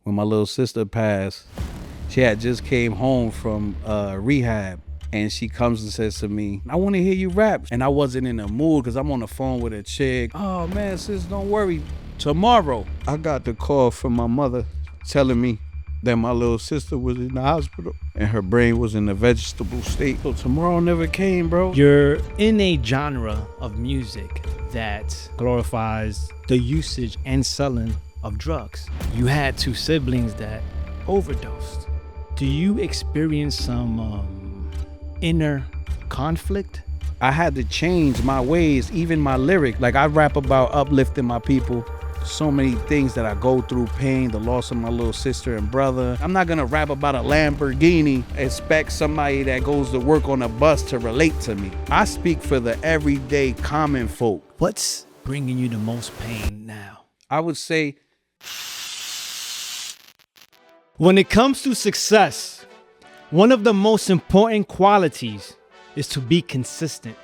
when my little sister passed. She had just came home from rehab, and she comes and says to me, I want to hear you rap. And I wasn't in the mood because I'm on the phone with a chick. Oh man, sis, don't worry. Tomorrow, I got the call from my mother telling me that my little sister was in the hospital and her brain was in a vegetable state. So tomorrow never came, bro. You're in a genre of music that glorifies the usage and selling of drugs. You had two siblings that overdosed. Do you experience some inner conflict? I had to change my ways, even my lyric. Like I rap about uplifting my people. So many things that I go through, pain, the loss of my little sister and brother. I'm not gonna rap about a Lamborghini, expect somebody that goes to work on a bus to relate to me. I speak for the everyday common folk. What's bringing you the most pain now? I would say, when it comes to success, one of the most important qualities is to be consistent.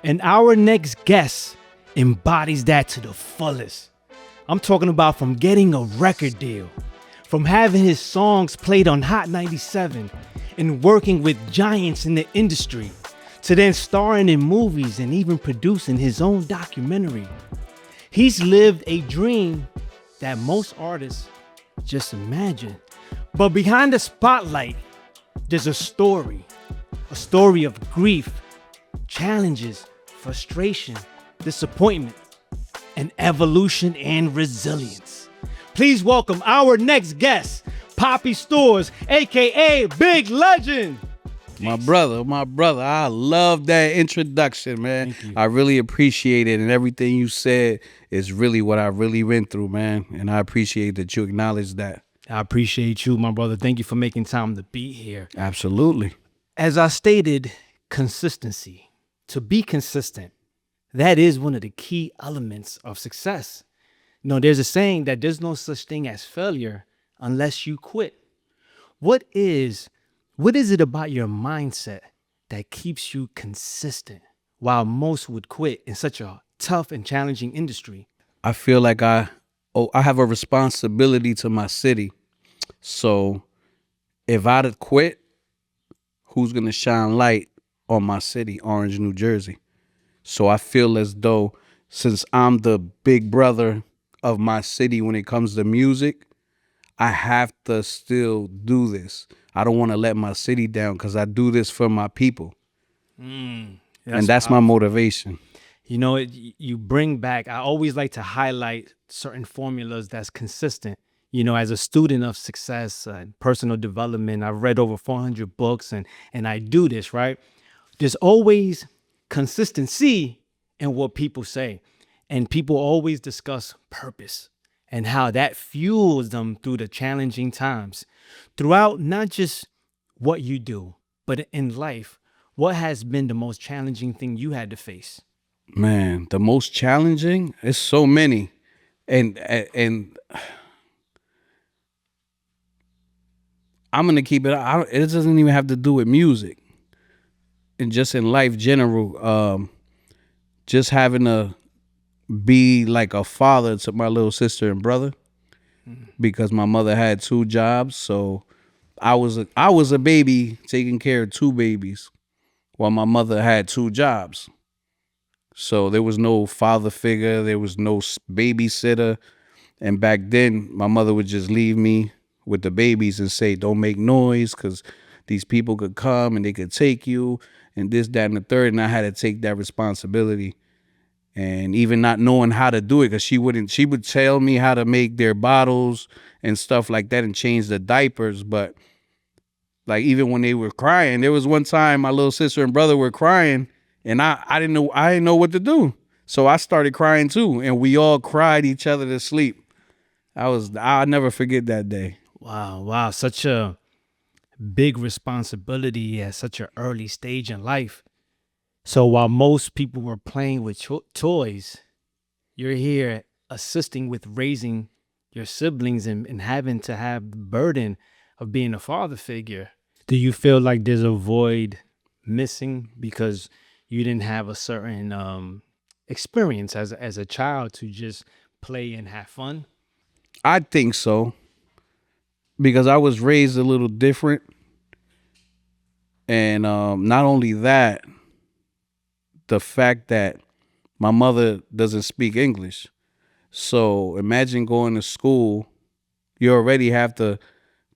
And our next guest embodies that to the fullest. I'm talking about from getting a record deal, from having his songs played on Hot 97 and working with giants in the industry, to then starring in movies and even producing his own documentary. He's lived a dream that most artists just imagine. But behind the spotlight, there's a story of grief, challenges, frustration, disappointment, and evolution and resilience. Please welcome our next guest, Papi Storz, aka Big Legend. my brother, I love that introduction, man. Thank you. I really appreciate it, and everything you said is really what I really went through, man. And I appreciate that you acknowledge that. I appreciate you, my brother. Thank you for making time to be here. Absolutely. As I stated, consistency. To be consistent, that is one of the key elements of success. You know, there's a saying that there's no such thing as failure unless you quit. What is it about your mindset that keeps you consistent while most would quit in such a tough and challenging industry? I feel like I have a responsibility to my city. So if I'd have quit, who's gonna shine light on my city, Orange, New Jersey? So I feel as though since I'm the big brother of my city when it comes to music, I have to still do this. I don't want to let my city down because I do this for my people. And that's my motivation. You know, you bring back, I always like to highlight certain formulas that's consistent. You know, as a student of success and personal development, I've read over 400 books and I do this, right? There's always consistency in what people say. And people always discuss purpose and how that fuels them through the challenging times. Throughout not just what you do, but in life, what has been the most challenging thing you had to face? Man, the most challenging, it's so many. And I'm going to keep it, it doesn't even have to do with music. And just in life general, just having to be like a father to my little sister and brother, because my mother had two jobs. So I was a baby taking care of two babies while my mother had two jobs. So there was no father figure, there was no babysitter. And back then, my mother would just leave me with the babies and say, don't make noise because these people could come and they could take you and this, that, and the third. And I had to take that responsibility. And even not knowing how to do it, because she would tell me how to make their bottles and stuff like that and change the diapers. But like even when they were crying, there was one time my little sister and brother were crying and I didn't know what to do. So I started crying too. And we all cried each other to sleep. I'll never forget that day. Wow. Such a big responsibility at such an early stage in life. So while most people were playing with toys, you're here assisting with raising your siblings and having to have the burden of being a father figure. Do you feel like there's a void missing because you didn't have a certain experience as a child to just play and have fun? I think so. because I was raised a little different, and not only that, the fact that my mother doesn't speak English. So imagine going to school. You already have to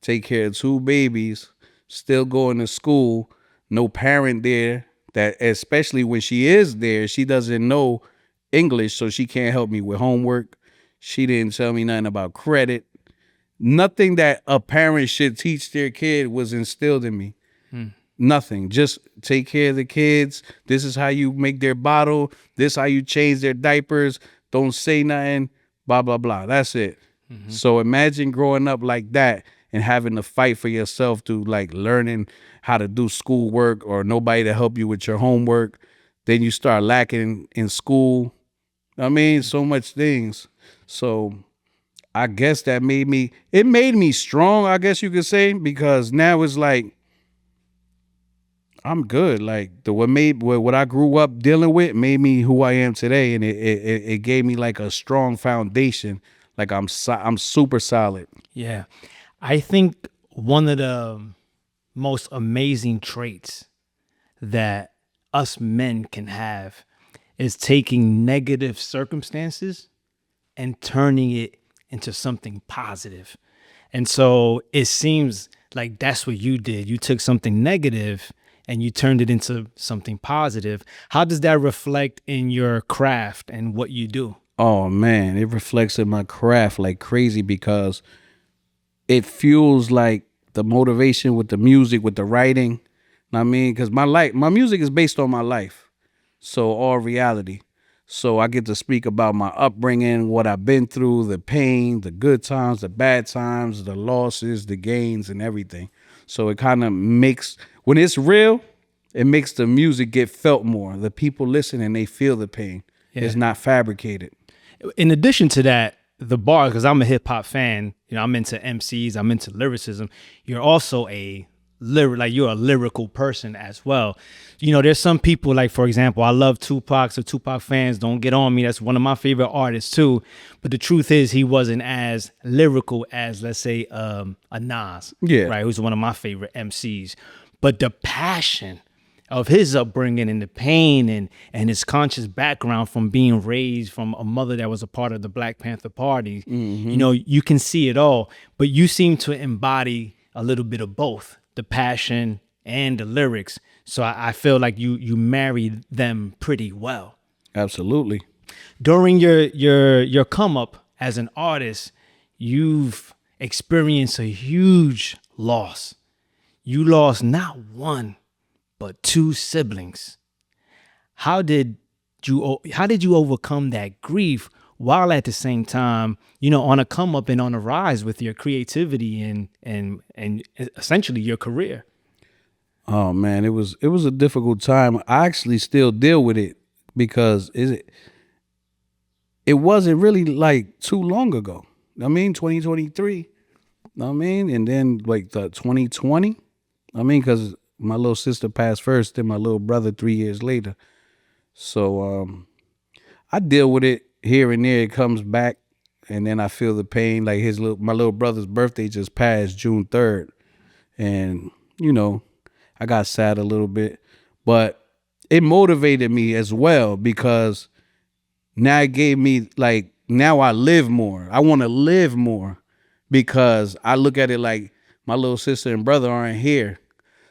take care of two babies, still going to school, no parent there, that especially when she is there, she doesn't know English, so she can't help me with homework. She didn't tell me nothing about credit. Nothing that a parent should teach their kid was instilled in me. Nothing. Just take care of the kids. This is how you make their bottle. This is how you change their diapers. Don't say nothing. Blah, blah, blah. That's it. So imagine growing up like that and having to fight for yourself through like learning how to do schoolwork or nobody to help you with your homework. Then you start lacking in school. I mean, so much things. So I guess that made me strong, I guess you could say, because now it's like, I'm good. Like what I grew up dealing with made me who I am today, and it gave me like a strong foundation. Like I'm super solid. Yeah. I think one of the most amazing traits that us men can have is taking negative circumstances and turning it into something positive. And so it seems like that's what you did. You took something negative and you turned it into something positive. How does that reflect in your craft and what you do? Oh man, it reflects in my craft like crazy because it fuels like the motivation with the music, with the writing. I mean, because my music is based on my life. So all reality. So I get to speak about my upbringing, what I've been through, the pain, the good times, the bad times, the losses, the gains, and everything. So it kind of makes, when it's real, it makes the music get felt more. The people listen and they feel the pain. Yeah. It's not fabricated. In addition to that, the bar, because I'm a hip hop fan, you know, I'm into MCs, I'm into lyricism. You're also you're a lyrical person as well. You know, there's some people, like, for example, I love Tupac, so Tupac fans don't get on me. That's one of my favorite artists too. But the truth is he wasn't as lyrical as, let's say, a Nas, right? Who's one of my favorite MCs. But the passion of his upbringing and the pain and his conscious background from being raised from a mother that was a part of the Black Panther Party, you know, you can see it all. But you seem to embody a little bit of both, the passion and the lyrics. So I feel like you married them pretty well. Absolutely. During your come up as an artist, you've experienced a huge loss. You lost not one, but two siblings. How did you overcome that grief while at the same time, you know, on a come up and on a rise with your creativity and essentially your career? Oh man, it was a difficult time. I actually still deal with it because it wasn't really like too long ago. I mean, 2023. I mean, and then like the 2020. I mean, because my little sister passed first, then my little brother 3 years later. So I deal with it here and there. It comes back, and then I feel the pain. Like my little brother's birthday just passed June 3rd, and you know, I got sad a little bit, but it motivated me as well because now it gave me like, now I live more. I want to live more because I look at it like my little sister and brother aren't here.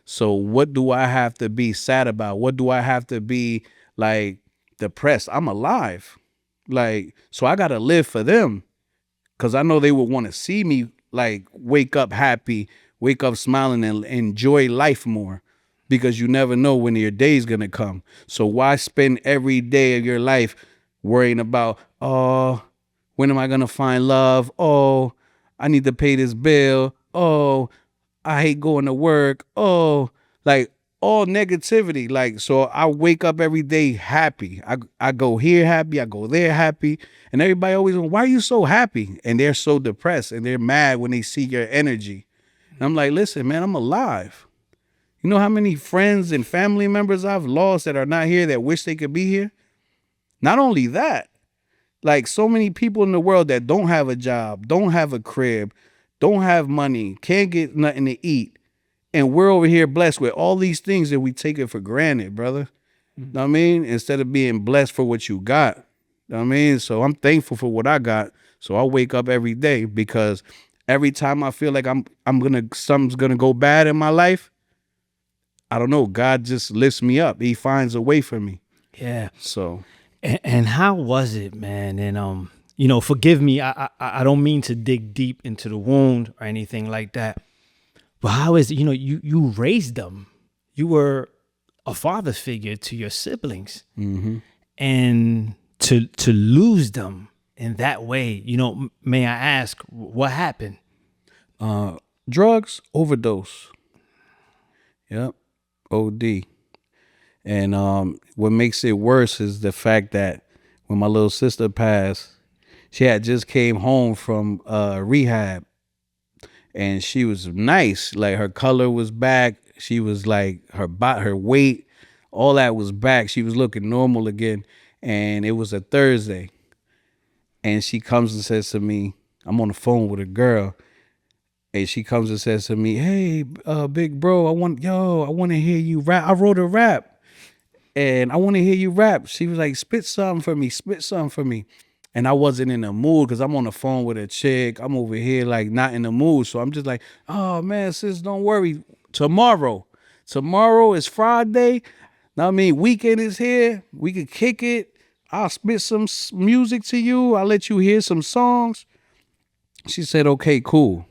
So what do I have to be sad about? What do I have to be like depressed? I'm alive. Like, so I got to live for them because I know they would want to see me like wake up happy, wake up smiling and enjoy life more because you never know when your day's going to come. So why spend every day of your life worrying about, oh, when am I going to find love? Oh, I need to pay this bill. Oh, I hate going to work. Oh, like all negativity. Like, so I wake up every day happy. I go here happy. I go there happy. And everybody always goes, why are you so happy? And they're so depressed and they're mad when they see your energy. And I'm like, listen, man, I'm alive. You know how many friends and family members I've lost that are not here that wish they could be here? Not only that, like so many people in the world that don't have a job, don't have a crib, don't have money, can't get nothing to eat, and we're over here blessed with all these things that we take it for granted, brother. Know what I mean? Instead of being blessed for what you got. Know what I mean? So I'm thankful for what I got. So I wake up every day because every time I feel like something's gonna go bad in my life, I don't know, God just lifts me up. He finds a way for me. Yeah. So And how was it, man? And you know, forgive me, I don't mean to dig deep into the wound or anything like that. But how is it, you know, you raised them. You were a father figure to your siblings. And to lose them in that way, you know, may I ask what happened? drugs, overdose. Yep. OD. And what makes it worse is the fact that when my little sister passed, she had just came home from rehab, and she was nice. Like her color was back. She was like her weight, all that was back. She was looking normal again. And it was a Thursday. And she comes and says to me, I'm on the phone with a girl. And she comes and says to me, hey, big bro, I want to hear you rap. I wrote a rap and I want to hear you rap. She was like, spit something for me. And I wasn't in the mood because I'm on the phone with a chick. I'm over here like not in the mood. So I'm just like, oh man, sis, don't worry. Tomorrow is Friday. Now I mean, weekend is here. We could kick it. I'll spit some music to you. I'll let you hear some songs. She said, okay, cool.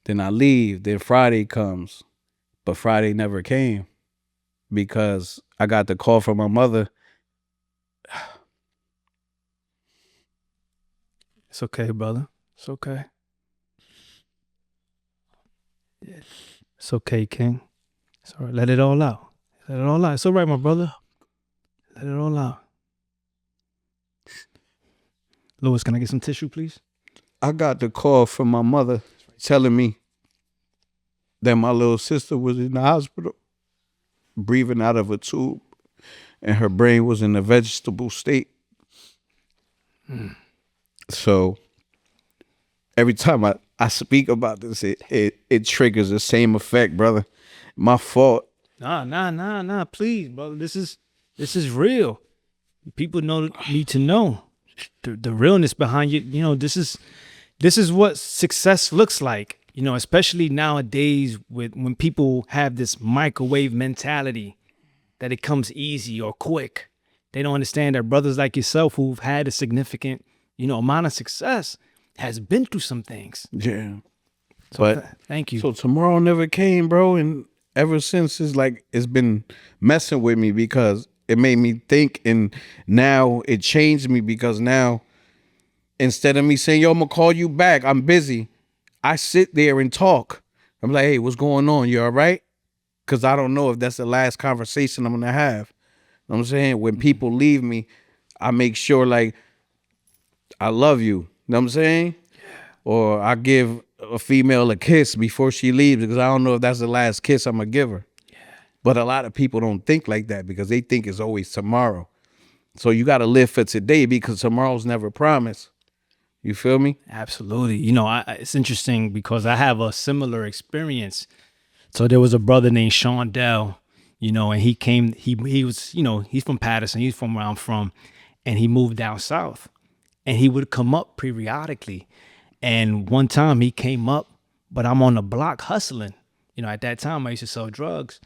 Then I leave. Then Friday comes. But Friday never came because I got the call from my mother. It's okay, brother. It's okay. It's okay, King. It's all right. Let it all out. Let it all out. It's all right, my brother. Let it all out. Louis, can I get some tissue, please? I got the call from my mother telling me that my little sister was in the hospital, breathing out of a tube, and her brain was in a vegetable state. So every time I speak about this, it triggers the same effect, brother. My fault. Nah, please, brother. This is real. People need to know the realness behind you. You know, this is what success looks like. You know, especially nowadays when people have this microwave mentality that it comes easy or quick. They don't understand that brothers like yourself who've had a significant, you know, amount of success has been through some things. Yeah. So But thank you. So tomorrow never came, bro, and ever since it's been messing with me because it made me think, and now it changed me because now instead of me saying, yo, I'm gonna call you back, I'm busy, I sit there and talk. I'm like, hey, what's going on? You all right? Because I don't know if that's the last conversation I'm gonna have. You know what I'm saying? When people leave me, I make sure like I love you. You know what I'm saying? Or I give a female a kiss before she leaves because I don't know if that's the last kiss I'm gonna give her. Yeah. But a lot of people don't think like that because they think it's always tomorrow. So you got to live for today because tomorrow's never promised. You feel me? Absolutely. You know, it's interesting because I have a similar experience. So there was a brother named Sean Dell, you know, and he was, you know, he's from Patterson. He's from where I'm from. And he moved down south. And he would come up periodically. And one time he came up, but I'm on the block hustling. You know, at that time I used to sell drugs.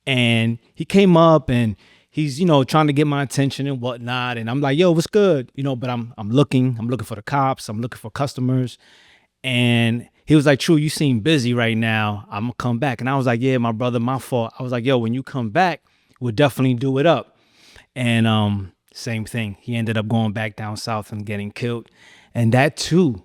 And he came up and he's, you know, trying to get my attention and whatnot. And I'm like, yo, what's good? You know, but I'm looking for the cops. I'm looking for customers. And he was like, True, you seem busy right now. I'm gonna come back. And I was like, yeah, my brother, my fault. I was like, yo, when you come back, we'll definitely do it up. And same thing. He ended up going back down south and getting killed. And that too,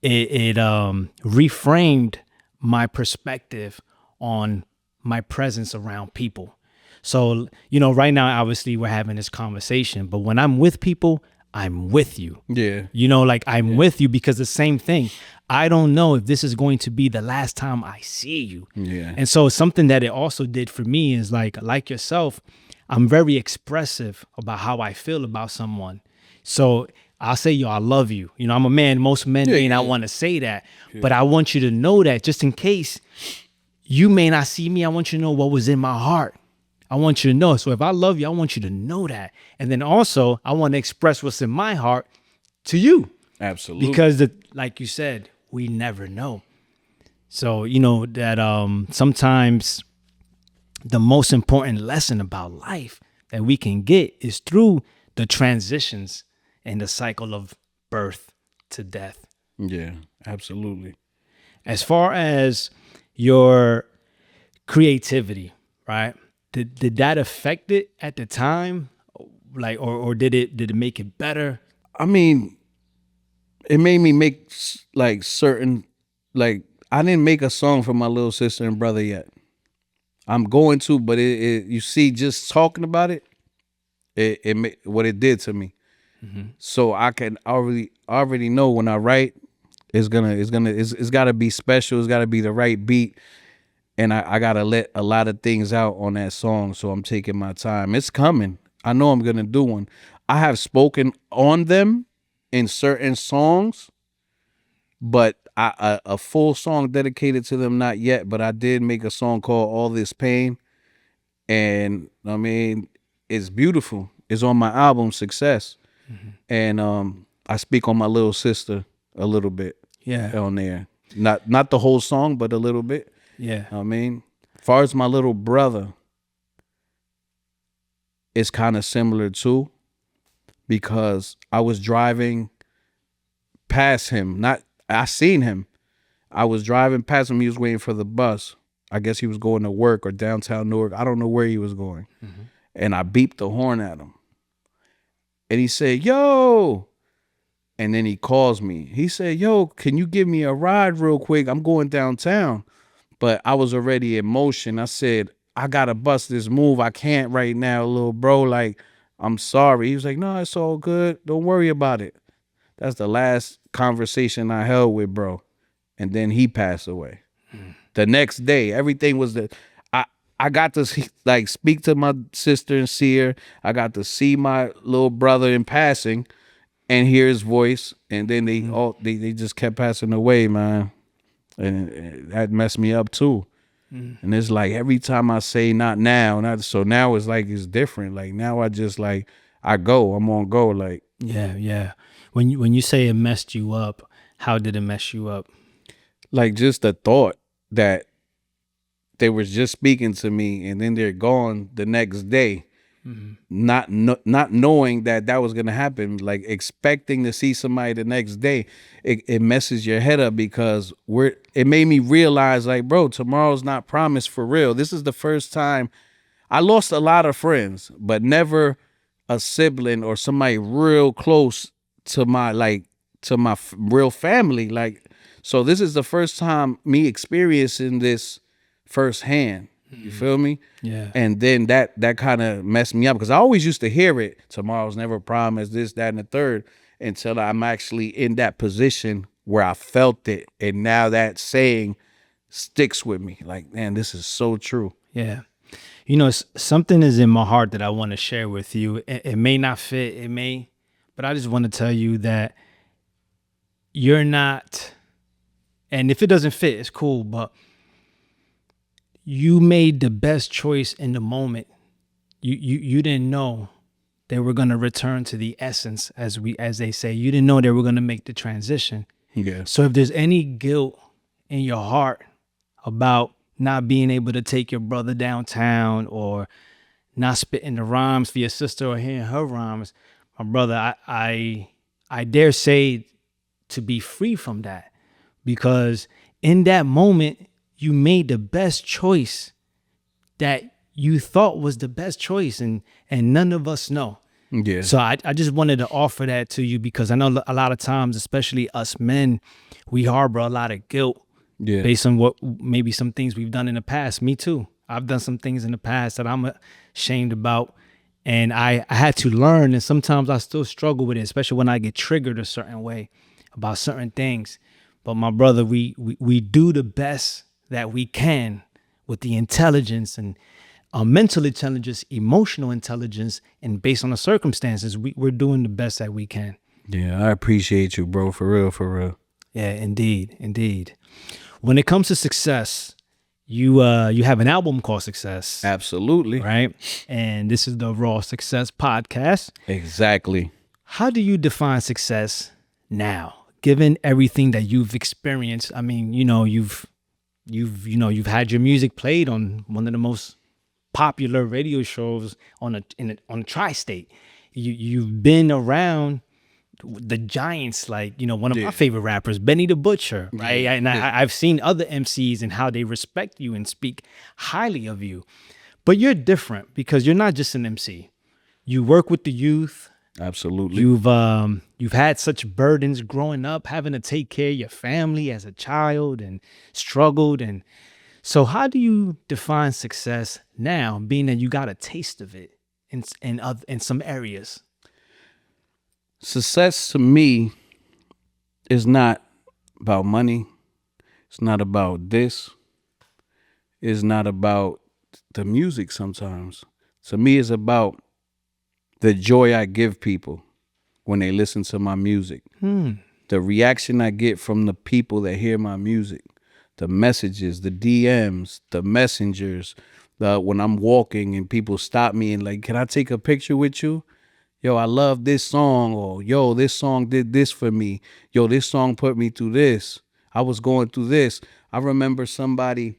it reframed my perspective on my presence around people. So, you know, right now, obviously we're having this conversation, but when I'm with people, I'm with you. Yeah. You know, like I'm with you because the same thing. I don't know if this is going to be the last time I see you. Yeah. And so something that it also did for me is like yourself, I'm very expressive about how I feel about someone. So I'll say, yo, I love you. You know, I'm a man. Most men may not want to say that, but I want you to know that just in case you may not see me, I want you to know what was in my heart. I want you to know. So if I love you, I want you to know that. And then also, I want to express what's in my heart to you. Absolutely. Because like you said, we never know. So, you know, that sometimes the most important lesson about life that we can get is through the transitions and the cycle of birth to death. Yeah, absolutely. As far as your creativity, right? Did that affect it at the time? Like, or did it make it better? I mean, it made me make like certain, like, I didn't make a song for my little sister and brother yet. I'm going to, but you see, just talking about it, what it did to me. So I can already know when I write, it's gotta be special. It's gotta be the right beat, and I gotta let a lot of things out on that song. So I'm taking my time. It's coming. I know I'm gonna do one. I have spoken on them in certain songs, but a full song dedicated to them, not yet. But I did make a song called All This Pain, and I mean, it's beautiful. It's on my album Success. And I speak on my little sister a little bit on there. Not the whole song, but a little bit. Yeah. I mean, as far as my little brother, it's kind of similar too, because I was driving past him. I seen him. I was driving past him. He was waiting for the bus. I guess he was going to work or downtown Newark. I don't know where he was going. And I beeped the horn at him. And he said, yo. And then he calls me. He said, yo, can you give me a ride real quick? I'm going downtown. But I was already in motion. I said, I got to bust this move. I can't right now, little bro. Like, I'm sorry. He was like, no, it's all good. Don't worry about it. That's the last conversation I held with bro. And then he passed away. The next day, everything was I got to like speak to my sister and see her. I got to see my little brother in passing and hear his voice. And then they just kept passing away, man. And that messed me up too. And it's like every time I say not now, so now it's like it's different. Like now I just like I'm on go. Like yeah. When you say it messed you up, how did it mess you up? Like just the thought that they was just speaking to me and then they're gone the next day, not knowing that was gonna happen, like expecting to see somebody the next day, it messes your head up because it made me realize like, bro, tomorrow's not promised for real. This is the first time I lost a lot of friends, but never a sibling or somebody real close to my real family. Like, so this is the first time me experiencing this firsthand. You feel me? Yeah. And then that kind of messed me up because I always used to hear it. Tomorrow's never promised, this, that, and the third, until I'm actually in that position where I felt it. And now that saying sticks with me. Like, man, this is so true. Yeah. You know, something is in my heart that I want to share with you. It may not fit, but I just want to tell you that you're not, and if it doesn't fit, it's cool, but you made the best choice in the moment. You didn't know they were going to return to the essence, as they say. You didn't know they were going to make the transition. Yeah. So if there's any guilt in your heart about not being able to take your brother downtown or not spitting the rhymes for your sister or hearing her rhymes, my brother, I dare say to be free from that, because in that moment, you made the best choice that you thought was the best choice, and none of us know. Yeah. So I just wanted to offer that to you because I know a lot of times, especially us men, we harbor a lot of guilt based on what maybe some things we've done in the past. Me too. I've done some things in the past that I'm ashamed about, and I had to learn, and sometimes I still struggle with it, especially when I get triggered a certain way about certain things. But my brother, we do the best that we can with the intelligence and mental intelligence, emotional intelligence, and based on the circumstances, we're doing the best that we can. Yeah, I appreciate you, bro. For real, for real. Yeah, indeed, indeed. When it comes to success, you have an album called Success, Absolutely. right? And this is the Raw Success podcast. Exactly. How do you define success now, given everything that you've experienced? I mean, you've had your music played on one of the most popular radio shows on a tri-state. You've been around the giants, like one of my Yeah. favorite rappers, Benny the Butcher, right? Yeah. And I've seen other MCs and how they respect you and speak highly of you. But you're different because you're not just an MC. You work with the youth. Absolutely. You've had such burdens growing up, having to take care of your family as a child and struggled. And so how do you define success now, being that you got a taste of it in some areas? Success to me is not about money. It's not about this. It's not about the music sometimes. To me, it's about the joy I give people when they listen to my music. The reaction I get from the people that hear my music. The messages, the DMs, the messengers, when I'm walking and people stop me and like, can I take a picture with you? Yo, I love this song, or yo, this song did this for me. Yo, this song put me through this. I was going through this. I remember somebody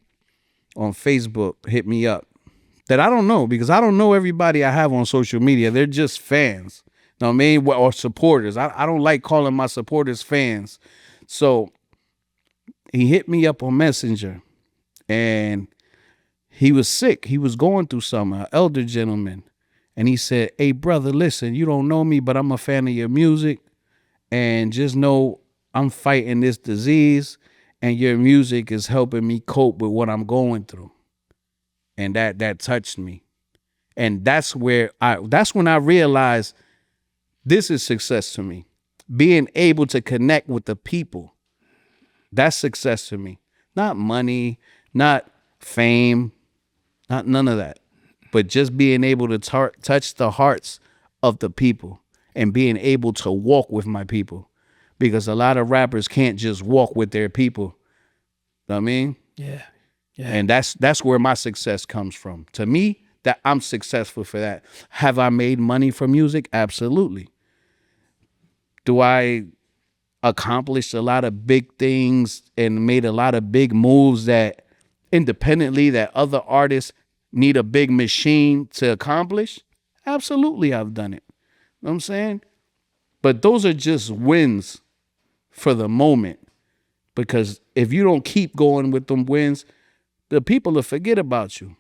on Facebook hit me up that I don't know, because I don't know everybody I have on social media. They're just fans. Know what I mean? Or supporters. I don't like calling my supporters fans. So he hit me up on Messenger, and he was sick. He was going through something, an elder gentleman. And he said, hey, brother, listen, you don't know me, but I'm a fan of your music. And just know I'm fighting this disease, and your music is helping me cope with what I'm going through. And that touched me. And that's when I realized this is success to me. Being able to connect with the people. That's success to me. Not money, not fame, not none of that. But just being able to touch the hearts of the people and being able to walk with my people. Because a lot of rappers can't just walk with their people. Know what I mean? Yeah. Yeah. And that's where my success comes from. To me, that I'm successful for that. Have I made money from music? Absolutely. Do I accomplish a lot of big things and made a lot of big moves that independently that other artists need a big machine to accomplish? Absolutely, I've done it. Know what I'm saying? But those are just wins for the moment. Because if you don't keep going with them wins, the people will forget about you.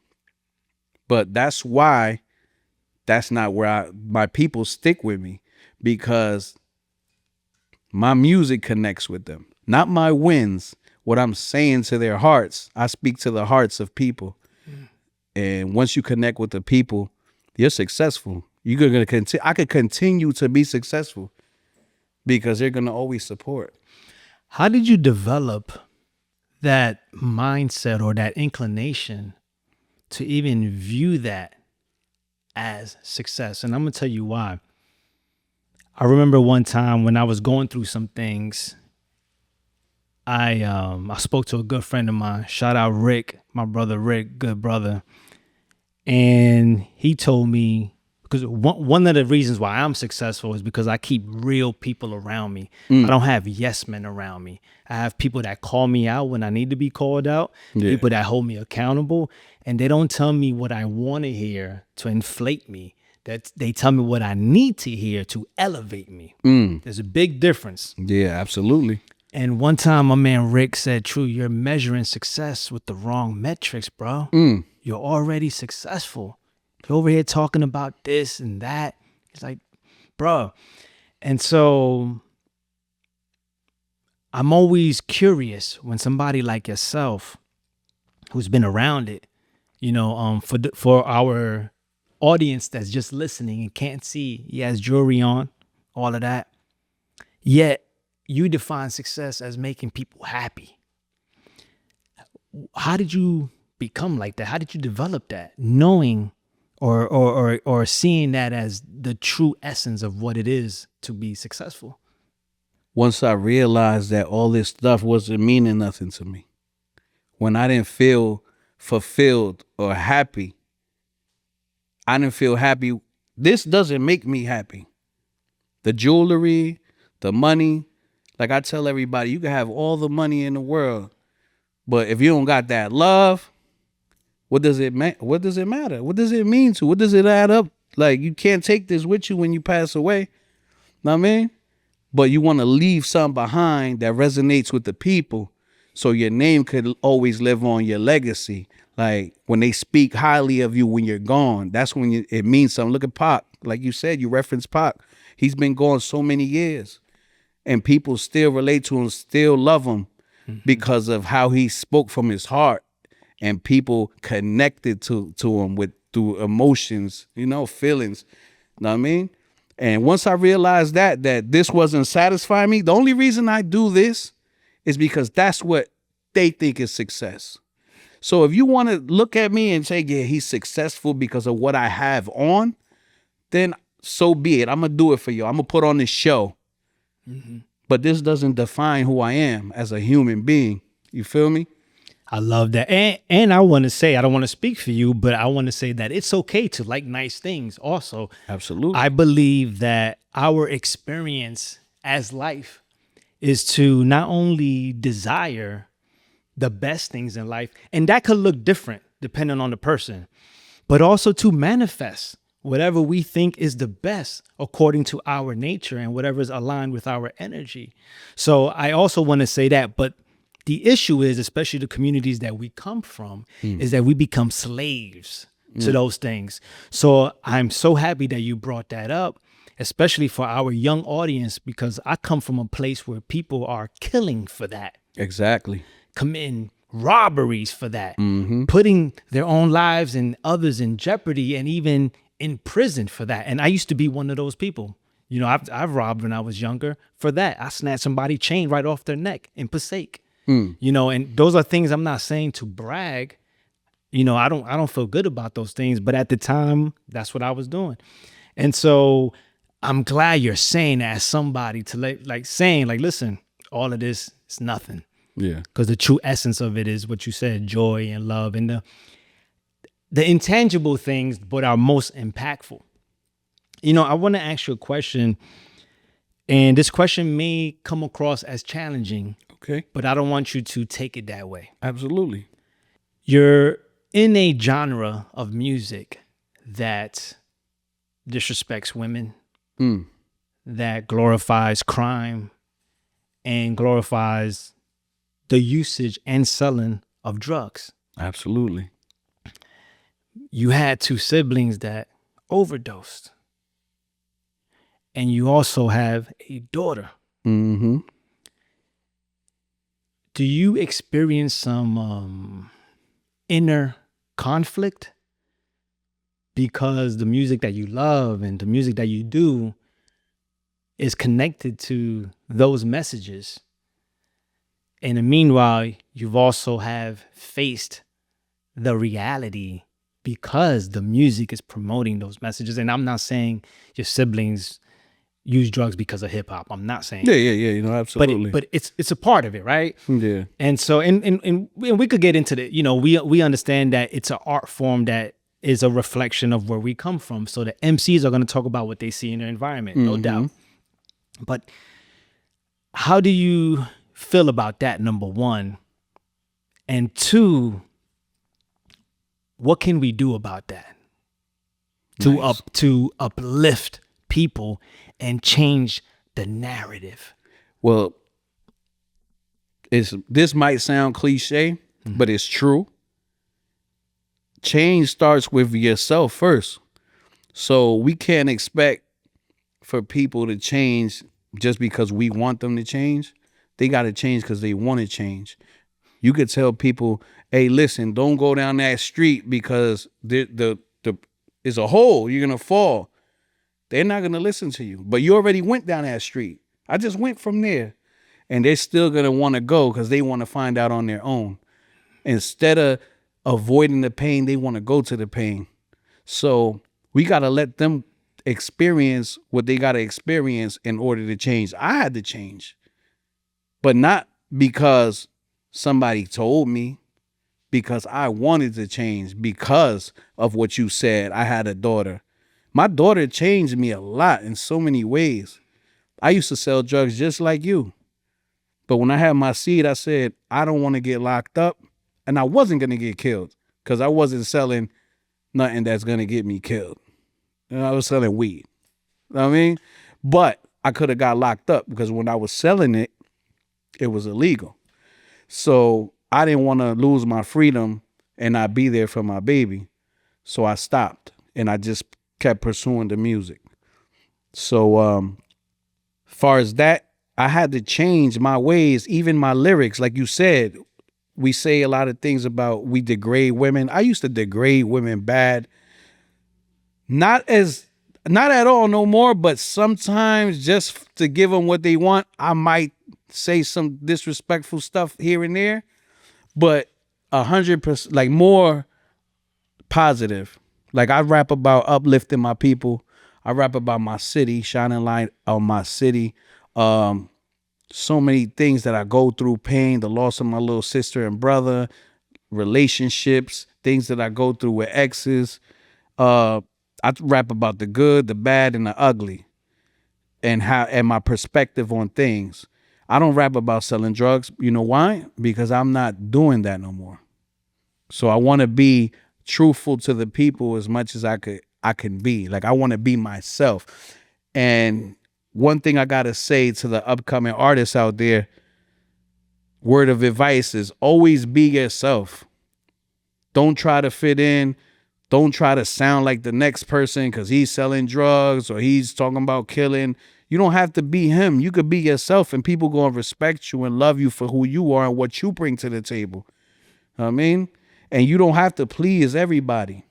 But that's why that's not where my people stick with me, because my music connects with them, not my wins. What I'm saying to their hearts, I speak to the hearts of people. And once you connect with the people, you're successful. You're gonna continue. I could continue to be successful because they're gonna always support. How did you develop that mindset or that inclination to even view that as success? And I'm gonna tell you why. I remember one time when I was going through some things, I spoke to a good friend of mine. Shout out Rick, my brother Rick, good brother. And he told me, because one of the reasons why I'm successful is because I keep real people around me. I don't have yes men around me. I have people that call me out when I need to be called out, people that hold me accountable, and they don't tell me what I want to hear to inflate me. That they tell me what I need to hear to elevate me. There's a big difference. Yeah, absolutely. And one time my man Rick said, True, you're measuring success with the wrong metrics, bro. You're already successful. You're over here talking about this and that. It's like, bro. And so I'm always curious when somebody like yourself, who's been around it, for our audience that's just listening and can't see, he has jewelry on, all of that. Yet you define success as making people happy. How did you become like that? How did you develop that? Knowing or seeing that as the true essence of what it is to be successful? Once I realized that all this stuff wasn't meaning nothing to me, when I didn't feel fulfilled or happy, I didn't feel happy. This doesn't make me happy. The jewelry, the money, like I tell everybody, you can have all the money in the world, but if you don't got that love, what does it what does it matter? What does it mean to? What does it add up? Like, you can't take this with you when you pass away. Know what I mean? But you want to leave something behind that resonates with the people, so your name could always live on, your legacy. Like, when they speak highly of you when you're gone, that's when it means something. Look at Pac. Like you said, you referenced Pac. He's been gone so many years, and people still relate to him, still love him because of how he spoke from his heart, and people connected to him with through emotions, feelings. Know what I mean? And once I realized that this wasn't satisfying me, the only reason I do this is because that's what they think is success. So if you want to look at me and say, yeah, he's successful because of what I have on, then so be it. I'm going to do it for you. I'm going to put on this show. But this doesn't define who I am as a human being. You feel me? I love that. And I want to say, I don't want to speak for you, but I want to say that it's okay to like nice things also. Absolutely. I believe that our experience as life is to not only desire the best things in life, and that could look different depending on the person, but also to manifest whatever we think is the best according to our nature and whatever is aligned with our energy. So I also want to say that, but the issue is, especially the communities that we come from, is that we become slaves to those things. So I'm so happy that you brought that up, especially for our young audience, because I come from a place where people are killing for that. Exactly. Committing robberies for that, putting their own lives and others in jeopardy, and even in prison for that. And I used to be one of those people. I've robbed when I was younger for that. I snatched somebody's chain right off their neck in Passaic. And those are things I'm not saying to brag. I don't feel good about those things, but at the time, that's what I was doing. And so I'm glad you're saying that as somebody to listen, all of this is nothing. Yeah. Because the true essence of it is what you said, joy and love and the intangible things, but are most impactful. I want to ask you a question, and this question may come across as challenging. Okay. But I don't want you to take it that way. Absolutely. You're in a genre of music that disrespects women, that glorifies crime, and glorifies the usage and selling of drugs. Absolutely. You had 2 siblings that overdosed. And you also have a daughter. Mm-hmm. Do you experience some inner conflict because the music that you love and the music that you do is connected to those messages? And meanwhile, you've also have faced the reality because the music is promoting those messages. And I'm not saying your siblings use drugs because of hip hop. I'm not saying. Yeah. Absolutely. But it's a part of it, right? Yeah. And so, and we could get into the, we understand that it's an art form that is a reflection of where we come from. So the MCs are going to talk about what they see in their environment, no doubt. But how do you feel about that, number one? And two, what can we do about that to uplift people and change the narrative? Well, this might sound cliche, but it's true. Change starts with yourself first. So we can't expect for people to change just because we want them to change. They got to change because they want to change. You could tell people, hey, listen, don't go down that street because the it's a hole. You're going to fall. They're not going to listen to you. But you already went down that street. I just went from there. And they're still going to want to go because they want to find out on their own. Instead of avoiding the pain, they want to go to the pain. So we got to let them experience what they got to experience in order to change. I had to change, but not because somebody told me, because I wanted to change because of what you said. I had a daughter. My daughter changed me a lot in so many ways. I used to sell drugs just like you. But when I had my seed, I said, I don't want to get locked up. And I wasn't going to get killed because I wasn't selling nothing that's going to get me killed. And I was selling weed. You know what I mean? But I could have got locked up because when I was selling it, it was illegal. So I didn't want to lose my freedom and not be there for my baby. So I stopped and I just kept pursuing the music. So far as that, I had to change my ways, even my lyrics. Like you said, we say a lot of things about we degrade women. I used to degrade women bad. Not at all no more, but sometimes just to give them what they want, I might say some disrespectful stuff here and there, but 100%, like more positive. Like I rap about uplifting my people. I rap about my city, shining light on my city. So many things that I go through, pain, the loss of my little sister and brother, relationships, things that I go through with exes. I rap about the good, the bad, and the ugly, and my perspective on things. I don't rap about selling drugs. You know why? Because I'm not doing that no more. So I want to be truthful to the people as much as I can be. Like I want to be myself. And one thing I gotta say to the upcoming artists out there, word of advice is always be yourself. Don't try to fit in. Don't try to sound like the next person because he's selling drugs or he's talking about killing. You don't have to be him. You could be yourself and people gonna respect you and love you for who you are and what you bring to the table. Know what I mean? And you don't have to please everybody.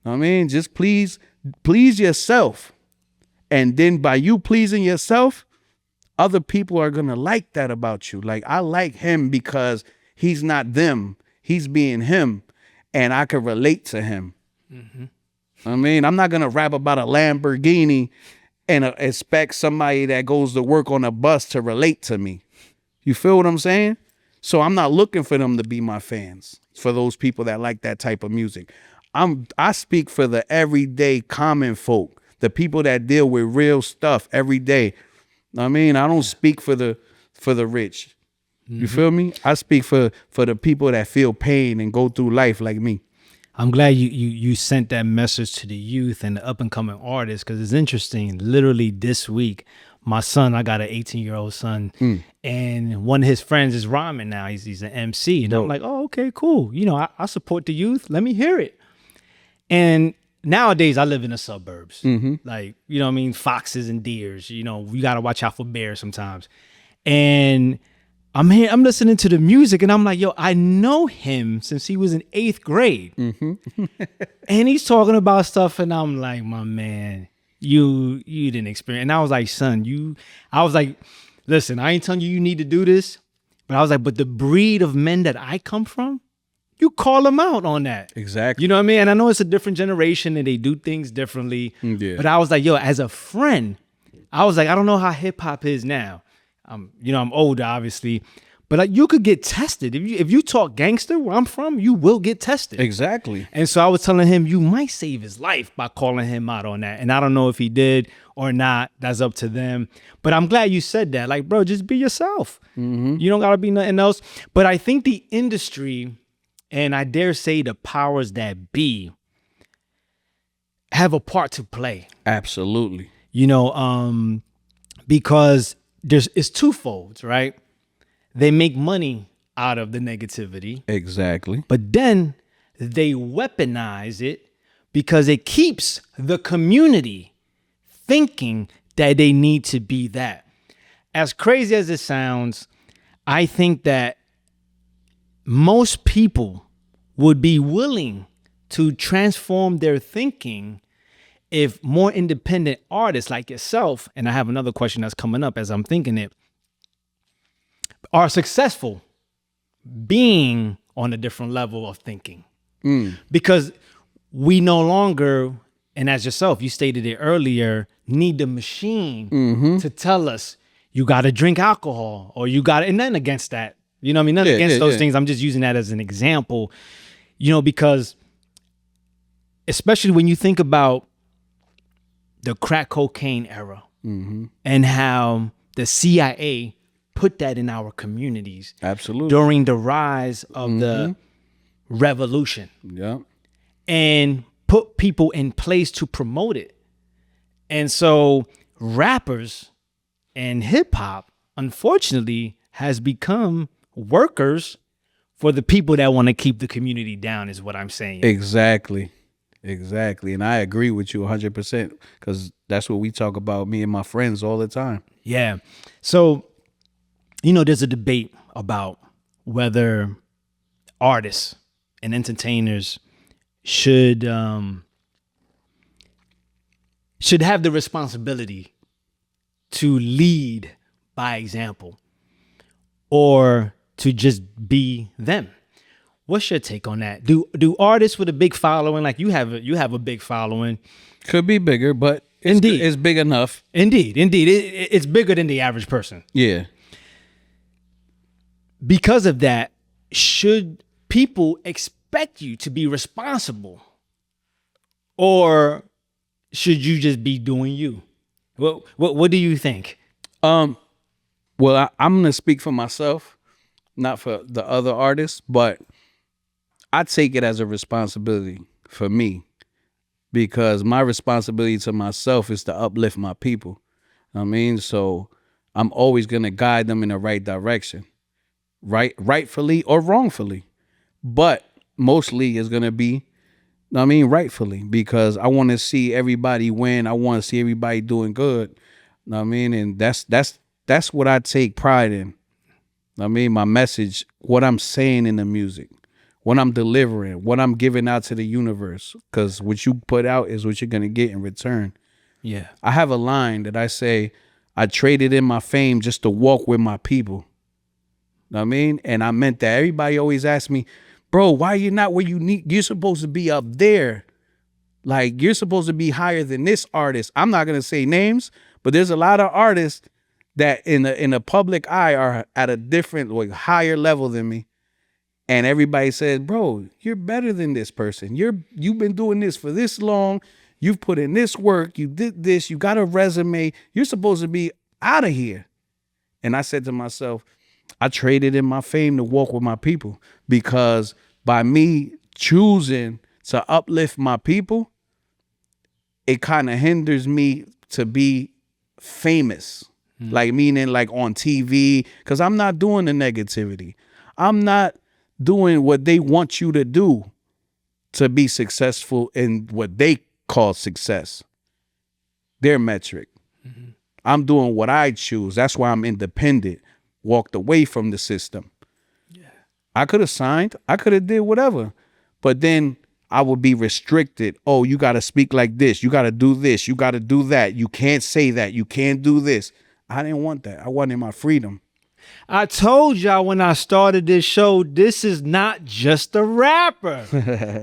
Know what I mean? Just please yourself. And then by you pleasing yourself, other people are going to like that about you. Like, I like him because he's not them. He's being him. And I can relate to him. Mm-hmm. I mean, I'm not going to rap about a Lamborghini and expect somebody that goes to work on a bus to relate to me. You feel what I'm saying? So I'm not looking for them to be my fans, for those people that like that type of music. I speak for the everyday common folk. The people that deal with real stuff every day. I mean, I don't speak for the rich. Mm-hmm. You feel me? I speak for the people that feel pain and go through life like me. I'm glad you sent that message to the youth and the up and coming artists, because it's interesting. Literally this week, my son, I got an 18-year-old son, and one of his friends is rhyming now. He's an MC, and I'm like, oh, okay, cool. You know, I support the youth. Let me hear it. And nowadays, I live in the suburbs. Mm-hmm. Like, you know what I mean? Foxes and deers. You know, you got to watch out for bears sometimes. And I'm listening to the music, and I'm like, yo, I know him since he was in 8th grade. Mm-hmm. And he's talking about stuff, and I'm like, my man, you didn't experience. And I was like, son, I was like, listen, I ain't telling you need to do this. But I was like, but the breed of men that I come from, you call them out on that. Exactly. You know what I mean? And I know it's a different generation and they do things differently. Yeah. But I was like, yo, as a friend, I was like, I don't know how hip hop is now. You know, I'm older, obviously. But like, you could get tested. If you talk gangster where I'm from, you will get tested. Exactly. And so I was telling him, you might save his life by calling him out on that. And I don't know if he did or not. That's up to them. But I'm glad you said that. Like, bro, just be yourself. Mm-hmm. You don't got to be nothing else. But I think the industry, and I dare say the powers that be, have a part to play. Absolutely. You know, because it's twofold, right? They make money out of the negativity. Exactly. But then they weaponize it because it keeps the community thinking that they need to be that. As crazy as it sounds, I think that most people would be willing to transform their thinking if more independent artists like yourself, and I have another question that's coming up as I'm thinking it, are successful being on a different level of thinking. Because we no longer, and as yourself, you stated it earlier, need the machine to tell us you got to drink alcohol or you got to, and nothing against that. You know what I mean? Nothing against those things. I'm just using that as an example, you know, because especially when you think about the crack cocaine era and how the CIA put that in our communities. Absolutely. During the rise of the revolution. Yeah. And put people in place to promote it. And so rappers and hip hop, unfortunately, has become workers for the people that want to keep the community down, is what I'm saying. Exactly. And I agree with you 100% because that's what we talk about, me and my friends, all the time. Yeah. So, you know, there's a debate about whether artists and entertainers should have the responsibility to lead by example or to just be them. What's your take on that? Do artists with a big following, like you have a big following, could be bigger, but indeed it's big enough. Indeed, it's bigger than the average person. Yeah. Because of that, should people expect you to be responsible, or should you just be doing you? What do you think? Well, I'm gonna speak for myself, not for the other artists, but I take it as a responsibility for me because my responsibility to myself is to uplift my people. I mean, so I'm always gonna guide them in the right direction, rightfully or wrongfully, but mostly it's gonna be, I mean, rightfully, because I want to see everybody win. I want to see everybody doing good. I mean, and that's what I take pride in. I mean, my message, what I'm saying in the music, what I'm delivering, what I'm giving out to the universe, because what you put out is what you're gonna get in return. Yeah, I have a line that I say, I traded in my fame just to walk with my people. Know what I mean? And I meant that. Everybody always asks me, bro, why you not where you need? You're supposed to be up there. Like, you're supposed to be higher than this artist. I'm not gonna say names, but there's a lot of artists that in the public eye are at a different, like, higher level than me. And everybody says, bro, you're better than this person. You've been doing this for this long. You've put in this work. You did this. You got a resume. You're supposed to be out of here. And I said to myself, I traded in my fame to walk with my people, because by me choosing to uplift my people, it kind of hinders me to be famous. Like, meaning like on TV, because I'm not doing the negativity. I'm not doing what they want you to do to be successful in what they call success, their metric. I'm doing what I choose. That's why I'm independent, walked away from the system. Yeah. I could have signed, I could have did whatever, but then I would be restricted. Oh, you got to speak like this. You got to do this. You got to do that. You can't say that. You can't do this. I didn't want that. I wanted my freedom. I told y'all when I started this show, this is not just a rapper.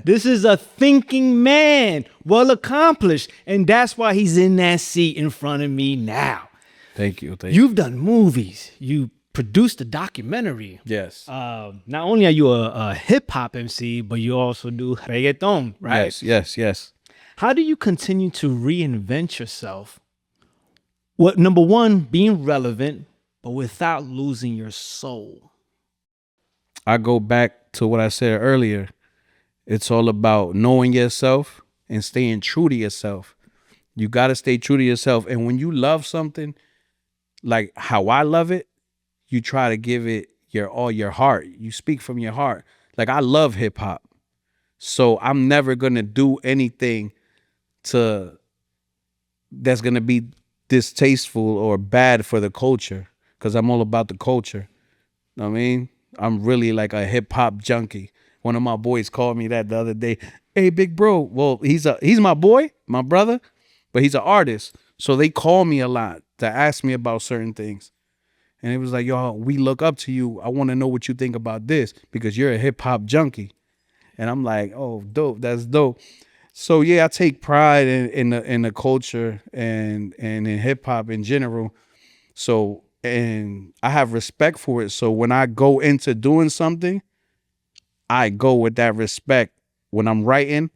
This is a thinking man, well accomplished. And that's why he's in that seat in front of me now. Thank you. You've done movies. You produced a documentary. Yes. Not only are you a hip hop MC, but you also do reggaeton, right? Yes. How do you continue to reinvent yourself? What, number one, being relevant, but without losing your soul? I go back to what I said earlier. It's all about knowing yourself and staying true to yourself. You got to stay true to yourself. And when you love something, like how I love it, you try to give it your heart. You speak from your heart. Like, I love hip hop. So I'm never going to do anything that's going to be distasteful or bad for the culture, because I'm all about the culture. Know what I mean? I'm really like a hip hop junkie. One of my boys called me that the other day. Hey, big bro. Well, he's my boy, my brother, but he's an artist. So they call me a lot to ask me about certain things. And it was like, yo, we look up to you. I want to know what you think about this, because you're a hip hop junkie. And I'm like, oh, dope. That's dope. So yeah, I take pride in the culture and in hip hop in general. So and I have respect for it. So when I go into doing something, I go with that respect. When I'm writing,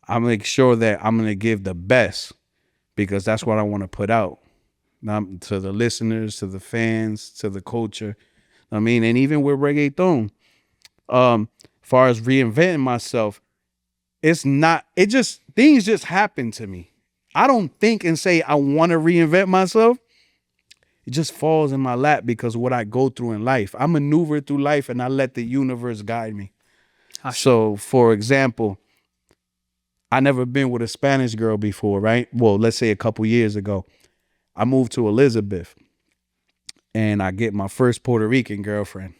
I make sure that I'm gonna give the best because that's what I want to put out. To the listeners, to the fans, to the culture. I mean, and even with reggaeton, far as reinventing myself, it's not, it just, things just happen to me. I don't think and say I want to reinvent myself. It just falls in my lap because of what I go through in life. I maneuver through life and I let the universe guide me. So, for example, I never been with a Spanish girl before, right? Well, let's say a couple years ago. I moved to Elizabeth and I get my first Puerto Rican girlfriend.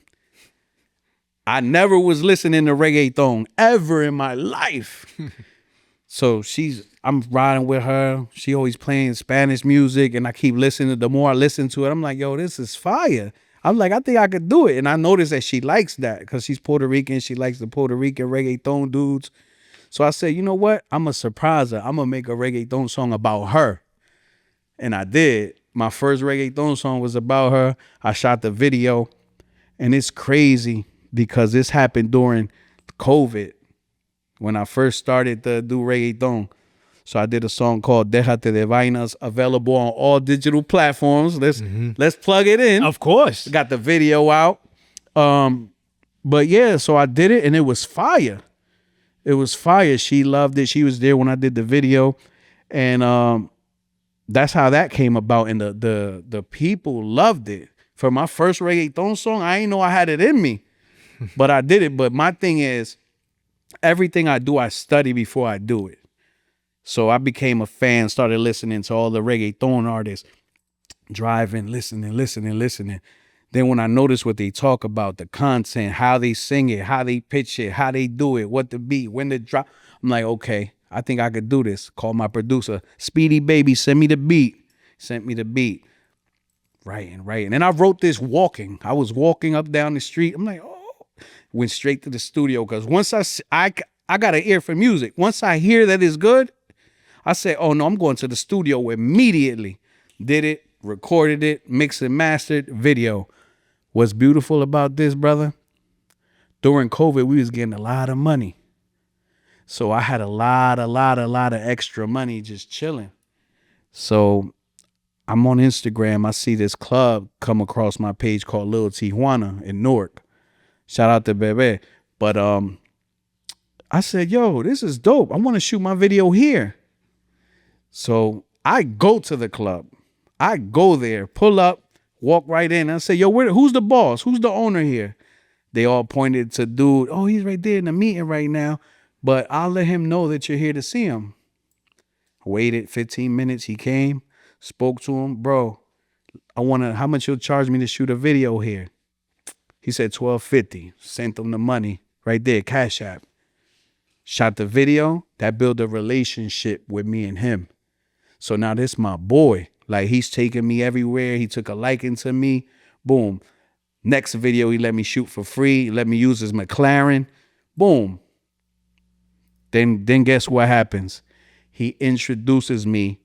I never was listening to reggaeton ever in my life. So I'm riding with her. She always playing Spanish music and I keep listening. The more I listen to it, I'm like, yo, this is fire. I'm like, I think I could do it. And I noticed that she likes that because she's Puerto Rican. She likes the Puerto Rican reggaeton dudes. So I said, you know what? I'm going to surprise her. I'm going to make a reggaeton song about her. And I did. My first reggaeton song was about her. I shot the video. And it's crazy because this happened during COVID when I first started to do reggaeton. So I did a song called Déjate de Vainas, available on all digital platforms. Let's plug it in. Of course. Got the video out. But yeah, so I did it and it was fire. It was fire. She loved it. She was there when I did the video. And that's how that came about. And the people loved it. For my first reggaeton song, I didn't know I had it in me. But I did it. But my thing is, everything I do, I study before I do it. So I became a fan, started listening to all the reggaeton artists, driving, listening. Then when I noticed what they talk about, the content, how they sing it, how they pitch it, how they do it, what the beat, when the drop, I'm like, okay, I think I could do this. Call my producer, Speedy Baby, send me the beat. Sent me the beat. Writing. And I wrote this walking. I was walking up down the street. I'm like, oh. Went straight to the studio because once I got an ear for music. Once I hear that it's good, I said, oh no, I'm going to the studio immediately. Did it, recorded it, mixed and mastered, video. What's beautiful about this, brother? During COVID, we was getting a lot of money. So I had a lot of extra money just chilling. So I'm on Instagram. I see this club come across my page called Lil Tijuana in Newark. Shout out to Bebe. But I said, yo, this is dope. I want to shoot my video here. So I go to the club. I go there, pull up, walk right in. I say, yo, who's the boss? Who's the owner here? They all pointed to dude. Oh, he's right there in the meeting right now. But I'll let him know that you're here to see him. Waited 15 minutes. He came, spoke to him. Bro, how much you'll charge me to shoot a video here? He said $12.50. Sent him the money right there, Cash App. Shot the video. That built a relationship with me and him. So now this my boy. Like he's taking me everywhere. He took a liking to me. Boom. Next video he let me shoot for free. He let me use his McLaren. Boom. Then guess what happens? He introduces me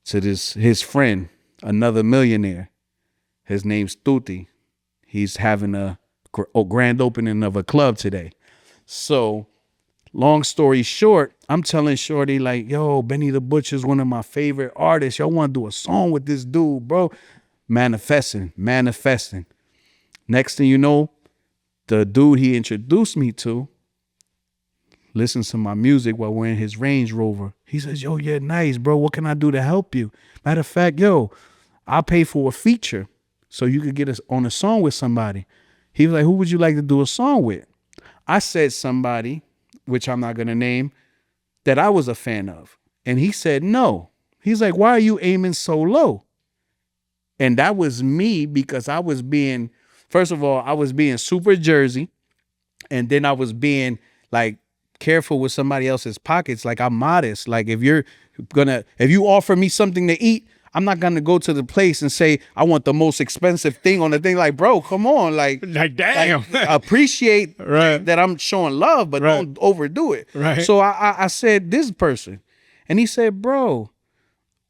to his friend, another millionaire. His name's Tuti. He's having a grand opening of a club today. So, long story short, I'm telling Shorty like, yo, Benny the Butcher's one of my favorite artists. Y'all want to do a song with this dude, bro. Manifesting. Next thing you know, the dude he introduced me to listens to my music while we're in his Range Rover. He says, yo, you're nice, bro. What can I do to help you? Matter of fact, yo, I'll pay for a feature so you could get us on a song with somebody. He was like, who would you like to do a song with? I said somebody, which I'm not going to name, that I was a fan of. And he said no. He's like, why are you aiming so low? And that was me because I was being, first of all, I was being super Jersey. And then I was being like careful with somebody else's pockets. Like I'm modest. Like if you offer me something to eat, I'm not gonna go to the place and say I want the most expensive thing on the thing. Like, bro, come on, like damn. appreciate Right. that I'm showing love, but Right. don't overdo it. Right. So I said this person, and he said, bro,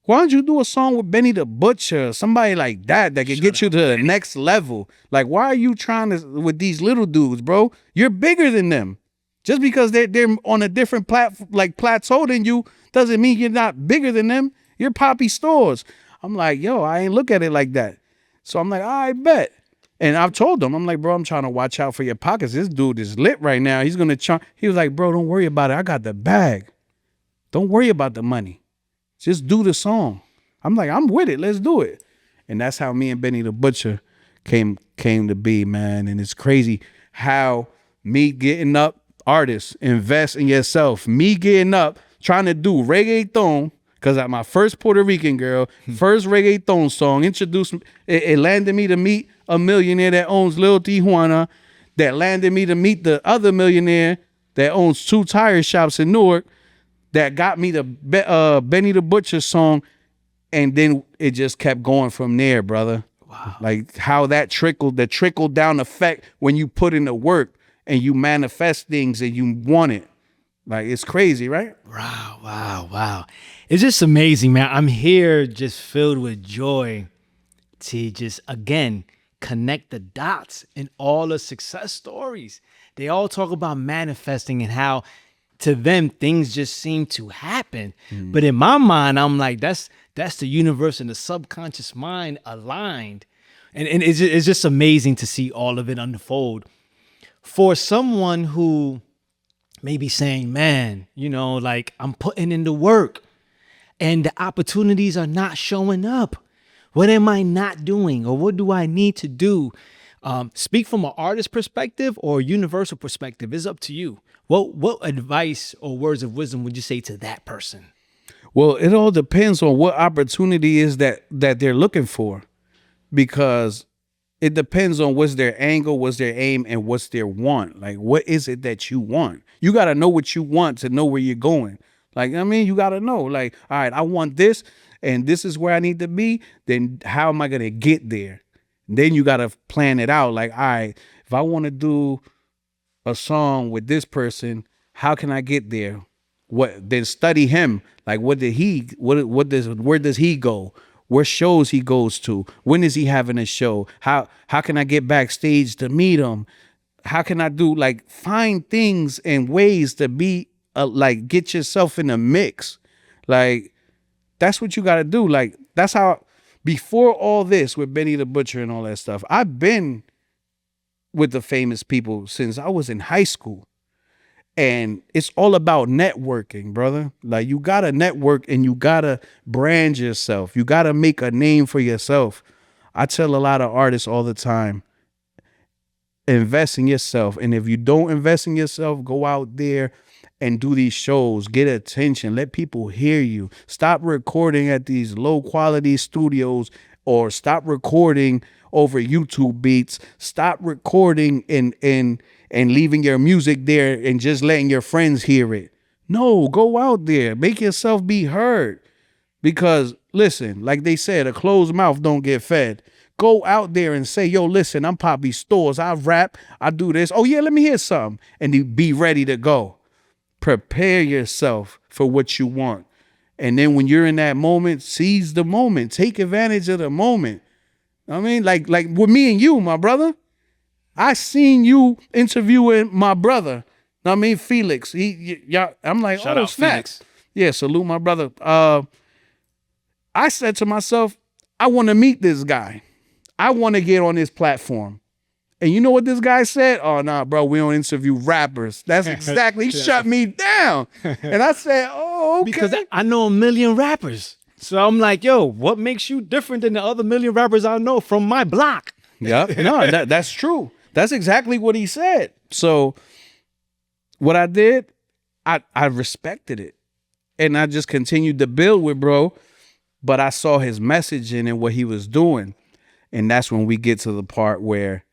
why don't you do a song with Benny the Butcher, somebody like that could get you to the next level? Like, why are you trying to with these little dudes, bro? You're bigger than them. Just because they're on a different plateau than you doesn't mean you're not bigger than them. You're Papi Storz. I'm like, yo, I ain't look at it like that. So I'm like, I bet. And I've told him, I'm like, bro, I'm trying to watch out for your pockets. This dude is lit right now. He's gonna try. He was like, bro, don't worry about it. I got the bag. Don't worry about the money. Just do the song. I'm like, I'm with it. Let's do it. And that's how me and Benny the Butcher came to be, man. And it's crazy how me getting up, artists, invest in yourself. Me getting up, trying to do reggaeton, because at my first Puerto Rican girl, first reggaeton song, introduced it landed me to meet a millionaire that owns Lil Tijuana, that landed me to meet the other millionaire that owns 2 tire shops in Newark, that got me the Benny the Butcher song, and then it just kept going from there, brother. Wow. Like how that the trickle down effect when you put in the work and you manifest things and you want it. Like, it's crazy, right? Wow. It's just amazing, man. I'm here just filled with joy to just, again, connect the dots in all the success stories. They all talk about manifesting and how to them things just seem to happen. But in my mind, I'm like, that's the universe and the subconscious mind aligned. And it's just amazing to see all of it unfold. For someone who may be saying, man, you know, like, I'm putting in the work and the opportunities are not showing up. What am I not doing, or what do I need to do? Speak from an artist perspective or universal perspective. It's up to you. What advice or words of wisdom would you say to that person? Well, it all depends on what opportunity is that they're looking for, because it depends on what's their angle, what's their aim, and what's their want. Like, what is it that you want? You got to know what you want to know where you're going. Like, I mean, you got to know, like, all right, I want this, and this is where I need to be. Then how am I going to get there? Then you got to plan it out. Like, all right, if I want to do a song with this person, how can I get there? Then study him. Like, where does he go? Where shows he goes to? When is he having a show? How can I get backstage to meet him? How can I do, like, find things and ways to be like, get yourself in a mix. Like, that's what you got to do. Like, that's how, before all this with Benny the Butcher and all that stuff, I've been with the famous people since I was in high school. And it's all about networking, brother. Like, you got to network and you got to brand yourself. You got to make a name for yourself. I tell a lot of artists all the time, invest in yourself. And if you don't invest in yourself, go out there and do these shows, get attention, let people hear you. Stop recording at these low quality studios, or stop recording over YouTube beats. Stop recording and leaving your music there and just letting your friends hear it. No, go out there, make yourself be heard. Because listen, like they said, a closed mouth don't get fed. Go out there and say, yo, listen, I'm Papi Storz. I rap, I do this. Oh yeah, let me hear something. And be ready to go. Prepare yourself for what you want. And then when you're in that moment, seize the moment. Take advantage of the moment. I mean, like with me and you, my brother. I seen you interviewing my brother. I mean, Felix. I'm like, Shout oh, out snap. Felix. Yeah, salute my brother. I said to myself, I want to meet this guy. I want to get on this platform. And you know what this guy said? Oh, nah, bro, we don't interview rappers. That's exactly, he shut me down. And I said, oh, okay. Because I know a million rappers. So I'm like, yo, what makes you different than the other million rappers I know from my block? Yeah, no, that's true. That's exactly what he said. So what I did, I respected it. And I just continued to build with bro. But I saw his message in it, what he was doing. And that's when we get to the part where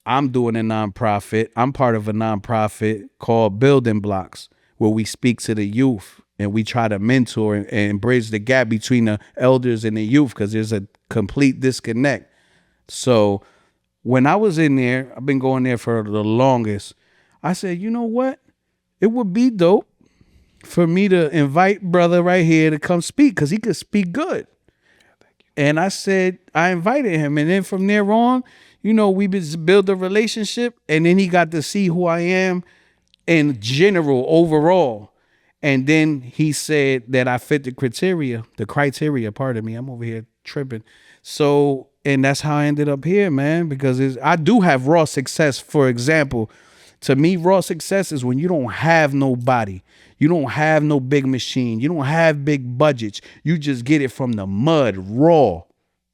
I'm doing a nonprofit. I'm part of a nonprofit called Building Blocks, where we speak to the youth and we try to mentor and bridge the gap between the elders and the youth, because there's a complete disconnect. So when I was in there, I've been going there for the longest. I said, you know what? It would be dope for me to invite brother right here to come speak, because he could speak good. And I said, I invited him. And then from there on, you know, we build a relationship. And then he got to see who I am in general, overall. And then he said that I fit the criteria, pardon me. I'm over here tripping. So, and that's how I ended up here, man, because I do have raw success. For example, to me, raw success is when you don't have nobody. You don't have no big machine. You don't have big budgets. You just get it from the mud, raw,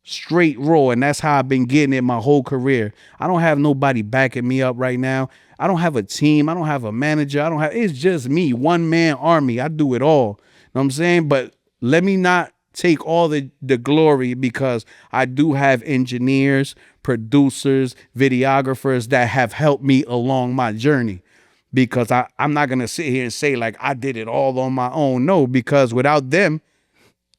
straight raw. And that's how I've been getting it my whole career. I don't have nobody backing me up right now. I don't have a team. I don't have a manager. It's just me, one man army. I do it all. You know what I'm saying? But let me not take all the glory, because I do have engineers, producers, videographers that have helped me along my journey. Because I'm not going to sit here and say like I did it all on my own. No, because without them,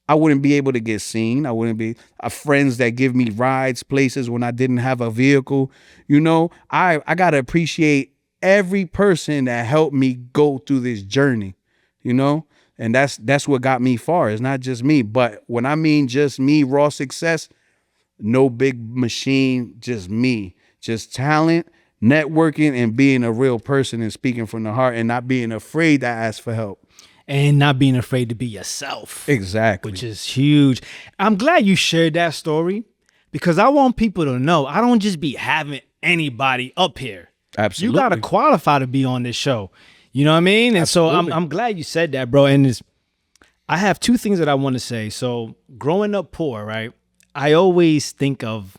I wouldn't be able to get seen. I wouldn't be friends that give me rides places when I didn't have a vehicle. You know, I got to appreciate every person that helped me go through this journey, you know, and that's what got me far. It's not just me. But when I mean just me, raw success, no big machine, just me, just talent, networking, and being a real person and speaking from the heart and not being afraid to ask for help. And not being afraid to be yourself. Exactly. Which is huge. I'm glad you shared that story, because I want people to know I don't just be having anybody up here. Absolutely. You got to qualify to be on this show. You know what I mean? And Absolutely. so I'm glad you said that, bro. And I have two things that I want to say. So growing up poor, right? I always think of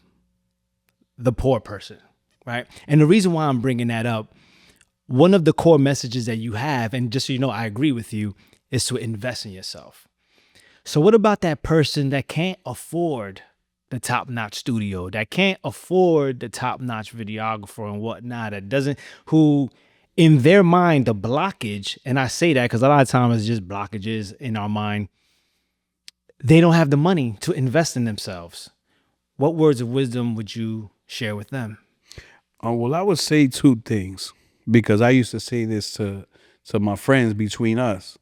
the poor person, right? And the reason why I'm bringing that up, one of the core messages that you have, and just so you know, I agree with you, is to invest in yourself. So what about that person that can't afford the top-notch studio, that can't afford the top-notch videographer and whatnot, who in their mind, the blockage, and I say that because a lot of times it's just blockages in our mind, they don't have the money to invest in themselves. What words of wisdom would you share with them? Well, I would say two things, because I used to say this to my friends between us,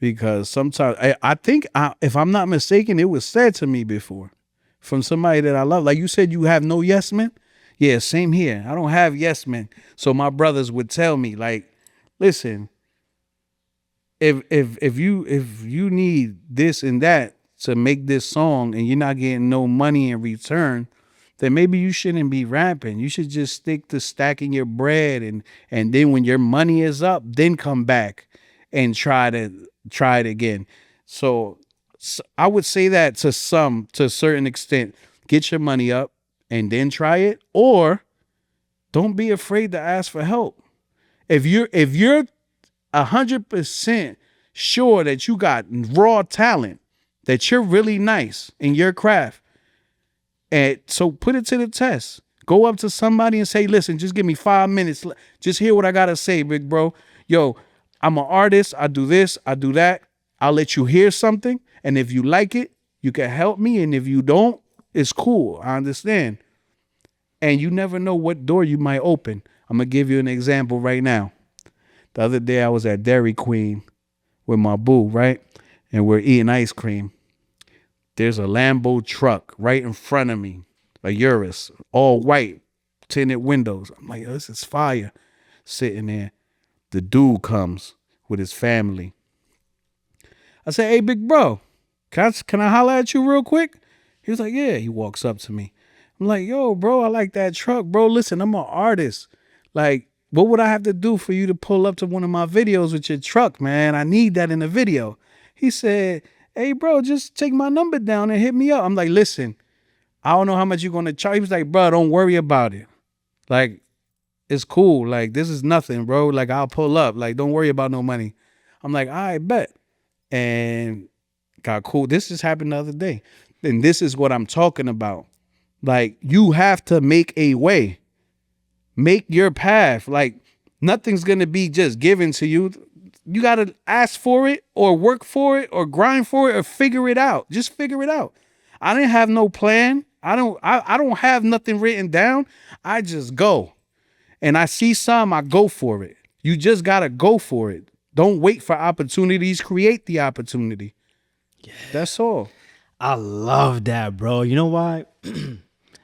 because sometimes I think, if I'm not mistaken, it was said to me before from somebody that I love. Like you said, you have no yes men. Yeah, same here. I don't have yes men. So my brothers would tell me, like, listen, if you need this and that to make this song and you're not getting no money in return, then maybe you shouldn't be rapping. You should just stick to stacking your bread, and then when your money is up, then come back and try it again. So I would say that to a certain extent, get your money up and then try it, or don't be afraid to ask for help. If you're 100% sure that you got raw talent, that you're really nice in your craft, and so put it to the test. Go up to somebody and say, listen, just give me 5 minutes. Just hear what I got to say, big bro. Yo, I'm an artist. I do this. I do that. I'll let you hear something. And if you like it, you can help me. And if you don't, it's cool. I understand. And you never know what door you might open. I'm going to give you an example right now. The other day I was at Dairy Queen with my boo, right? And we're eating ice cream. There's a Lambo truck right in front of me, a Urus, all white, tinted windows. I'm like, this is fire. Sitting there. The dude comes with his family. I say, hey, big bro, can I holler at you real quick? He was like, yeah. He walks up to me. I'm like, yo, bro, I like that truck, bro. Listen, I'm an artist. Like, what would I have to do for you to pull up to one of my videos with your truck, man? I need that in the video. He said, hey, bro, just take my number down and hit me up. I'm like, listen, I don't know how much you're going to charge. He was like, bro, don't worry about it. Like, it's cool. Like, this is nothing, bro. Like, I'll pull up. Like, don't worry about no money. I'm like, all right, bet. And got cool. This just happened the other day. And this is what I'm talking about. Like, you have to make a way. Make your path. Like, nothing's going to be just given to you. you gotta ask for it or work for it or grind for it or figure it out. Just figure it out. I didn't have no plan. I don't have nothing written down. I just go. And I see some, I go for it. You just gotta go for it. Don't wait for opportunities. Create the opportunity. Yeah. That's all. I love that, bro. You know why?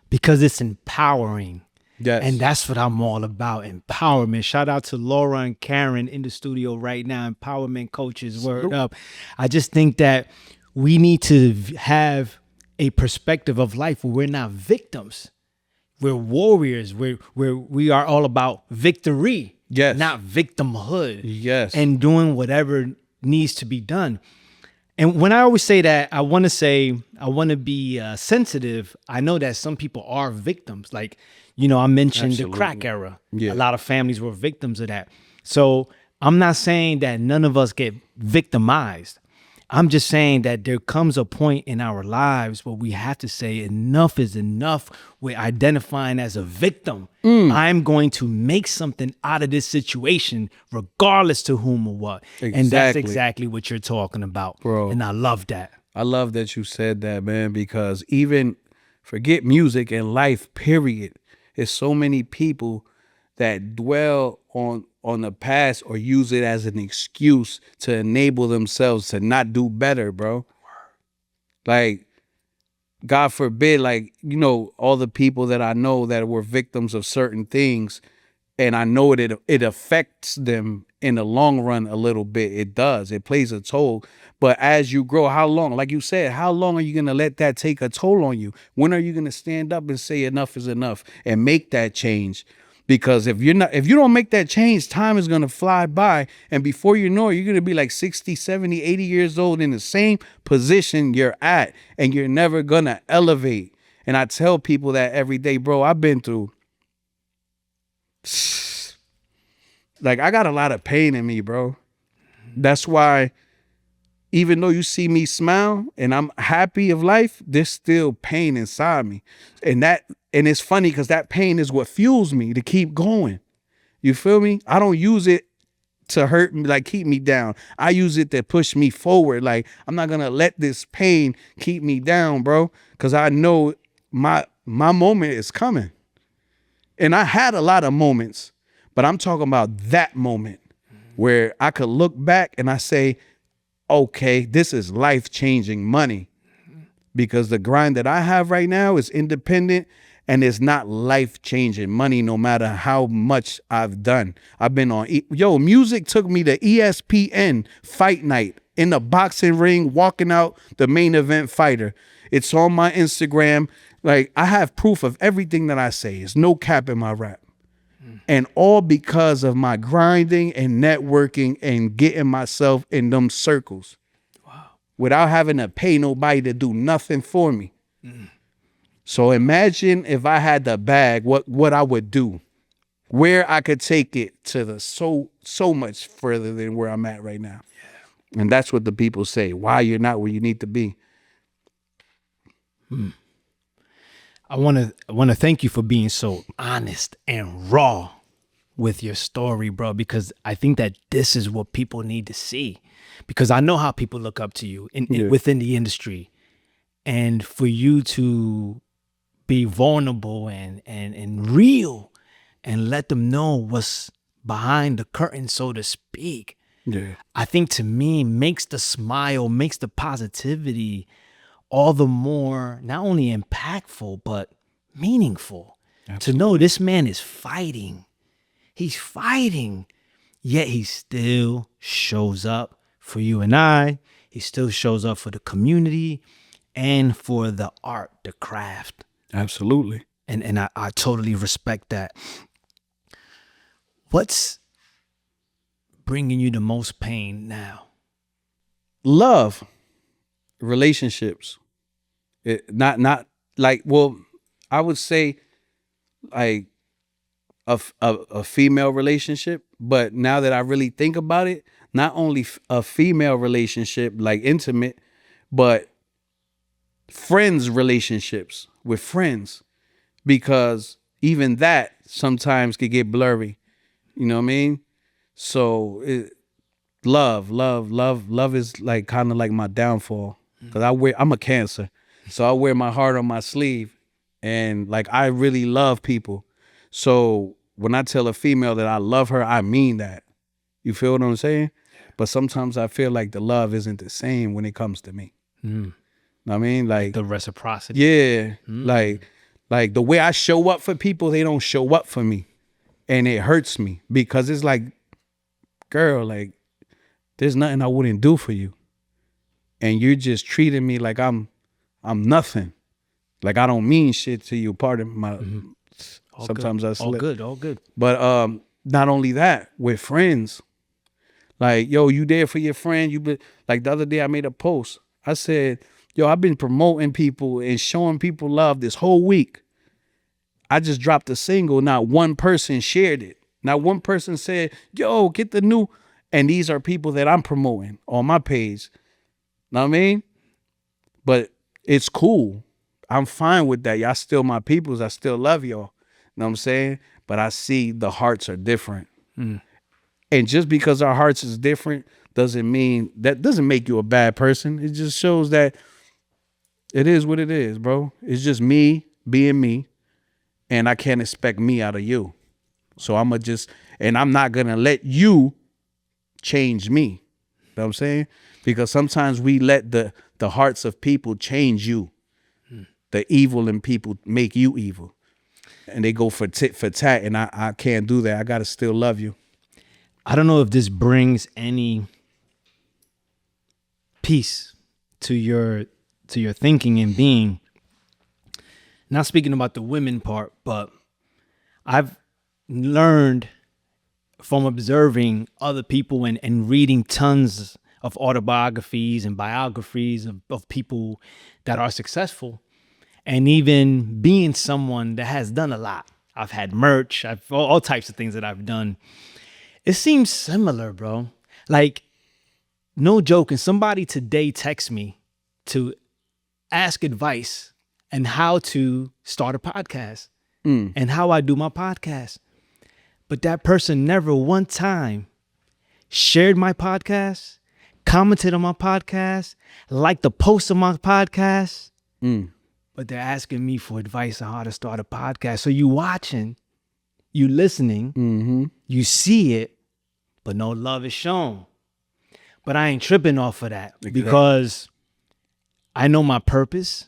Because it's empowering. Yes. And that's what I'm all about. Empowerment. Shout out to Laura and Karen in the studio right now. Empowerment coaches, word up. I just think that we need to have a perspective of life where we're not victims. We're warriors. We are all about victory. Yes. Not victimhood. Yes. And doing whatever needs to be done. And when I always say that, I want to be sensitive. I know that some people are victims. Like, you know, I mentioned the crack era. Yeah. A lot of families were victims of that. So I'm not saying that none of us get victimized. I'm just saying that there comes a point in our lives where we have to say enough is enough. We're identifying as a victim. I'm going to make something out of this situation, regardless to whom or what. Exactly. And that's exactly what you're talking about, bro. And I love that. I love that you said that, man, because even forget music and life, period. There's so many people that dwell on the past or use it as an excuse to enable themselves to not do better, bro. Like, God forbid, like, you know, all the people that I know that were victims of certain things, and I know it affects them in the long run a little bit. It does. It plays a toll. But as you grow, how long? Like you said, how long are you going to let that take a toll on you? When are you going to stand up and say enough is enough and make that change? Because if you don't make that change, time is going to fly by. And before you know it, you're going to be like 60, 70, 80 years old in the same position you're at. And you're never going to elevate. And I tell people that every day, bro. I've been through, like, I got a lot of pain in me, bro. That's why even though you see me smile and I'm happy of life, there's still pain inside me. And it's funny because that pain is what fuels me to keep going. You feel me? I don't use it to hurt me, like keep me down. I use it to push me forward. Like, I'm not going to let this pain keep me down, bro, because I know my moment is coming. And I had a lot of moments, but I'm talking about that moment where I could look back and I say, okay, this is life-changing money, because the grind that I have right now is independent and it's not life-changing money no matter how much I've done. I've been on, music took me to ESPN fight night in the boxing ring, walking out the main event fighter. It's on my Instagram. Like, I have proof of everything that I say. It's no cap in my rap. And all because of my grinding and networking and getting myself in them circles. Wow. Without having to pay nobody to do nothing for me. So imagine if I had the bag, what I would do, where I could take it to the so much further than where I'm at right now. Yeah. And that's what the people say, why you're not where you need to be. I want to thank you for being so honest and raw with your story, bro, because I think that this is what people need to see, because I know how people look up to you within the industry, and for you to be vulnerable and real and let them know what's behind the curtain, so to speak. Yeah. I think, to me, makes the smile, makes the positivity all the more not only impactful, but meaningful. Absolutely. To know this man is fighting. He's fighting, yet he still shows up for you and I. He still shows up for the community and for the art, the craft. Absolutely. And I totally respect that. What's bringing you the most pain now? Love, relationships. Not like, well, I would say like a female relationship, but now that I really think about it, not only a female relationship, like intimate, but friends relationships with friends, because even that sometimes could get blurry. You know what I mean? So Love is like kind of like my downfall. Cause I'm a Cancer. So I wear my heart on my sleeve. And like I really love people. So when I tell a female that I love her, I mean that. You feel what I'm saying? But sometimes I feel like the love isn't the same when it comes to me. Know what I mean? Like The reciprocity. yeah. Like the way I show up for people, they don't show up for me. And it hurts me because it's like, girl, like there's nothing I wouldn't do for you. And you're just treating me like I'm nothing. Like I don't mean shit to you. Pardon my sometimes I slip. All good. But not only that, with friends. Like, yo, you there for your friend. Like the other day I made a post. I said, yo, I've been promoting people and showing people love this whole week. I just dropped a single. Not one person shared it. Not one person said, yo, get the new. And these are people that I'm promoting on my page. Know what I mean? But it's cool. I'm fine with that. Y'all still my peoples. I still love y'all. Know what I'm saying? But I see the hearts are different. And just because our hearts is different doesn't make you a bad person. It just shows that it is what it is, bro. It's just me being me. And I can't expect me out of you. So I'm not going to let you change me. You know what I'm saying? Because sometimes we let the hearts of people change you. The evil in people make you evil. And they go for tit for tat. And I can't do that. I got to still love you. I don't know if this brings any peace to your thinking and being. Not speaking about the women part, but I've learned from observing other people and reading tons of autobiographies and biographies of people that are successful, and even being someone that has done a lot. I've had merch, I've all types of things that I've done. It seems similar, bro. Like, no joke, and somebody today texts me to ask advice and how to start a podcast and how I do my podcast. But that person never one time shared my podcast, commented on my podcast, liked the post of my podcast. But they're asking me for advice on how to start a podcast. So you watching, you listening, you see it, but no love is shown. But I ain't tripping off of that because I know my purpose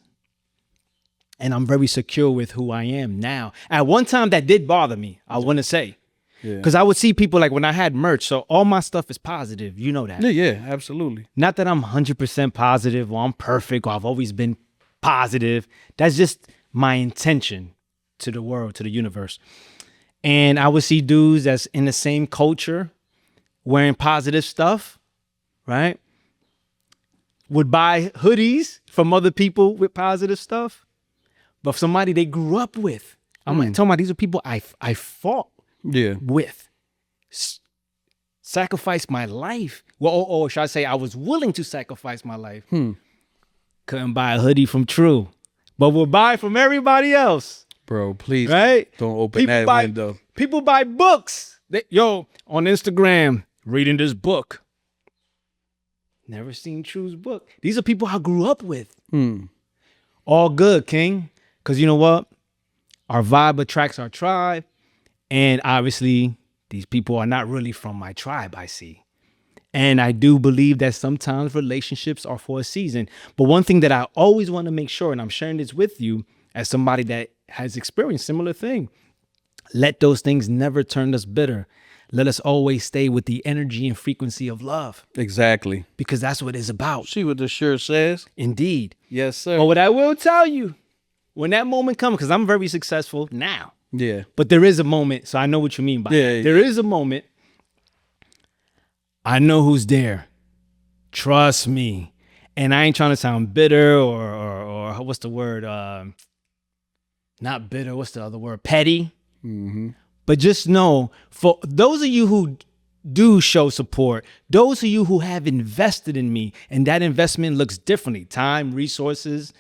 and I'm very secure with who I am now. At one time that did bother me, I want to say. Because I would see people like when I had merch, so all my stuff is positive. You know that. Yeah, absolutely. Not that I'm 100% positive or I'm perfect or I've always been positive. That's just my intention to the world, to the universe. And I would see dudes that's in the same culture wearing positive stuff, right? Would buy hoodies from other people with positive stuff. But somebody they grew up with. I'm like, talking about these are people I fought with. Sacrificed my life. Well, or should I say I was willing to sacrifice my life. Couldn't buy a hoodie from True, but will buy from everybody else. Bro, please right? Don't open that window. People buy books. On Instagram, reading this book. Never seen True's book. These are people I grew up with. All good, King. Because you know what? Our vibe attracts our tribe. And obviously, these people are not really from my tribe, I see. And I do believe that sometimes relationships are for a season. But one thing that I always want to make sure, and I'm sharing this with you as somebody that has experienced similar thing, let those things never turn us bitter. Let us always stay with the energy and frequency of love. Exactly. Because that's what it's about. See what the shirt says? Indeed. Yes, sir. But what I will tell you, when that moment comes, because I'm very successful now. Yeah. But there is a moment, so I know what you mean by that. There is a moment. I know who's there. Trust me. And I ain't trying to sound bitter or what's the word? Not bitter. What's the other word? Petty. But just know, for those of you who do show support, those of you who have invested in me, and that investment looks differently, time, resources,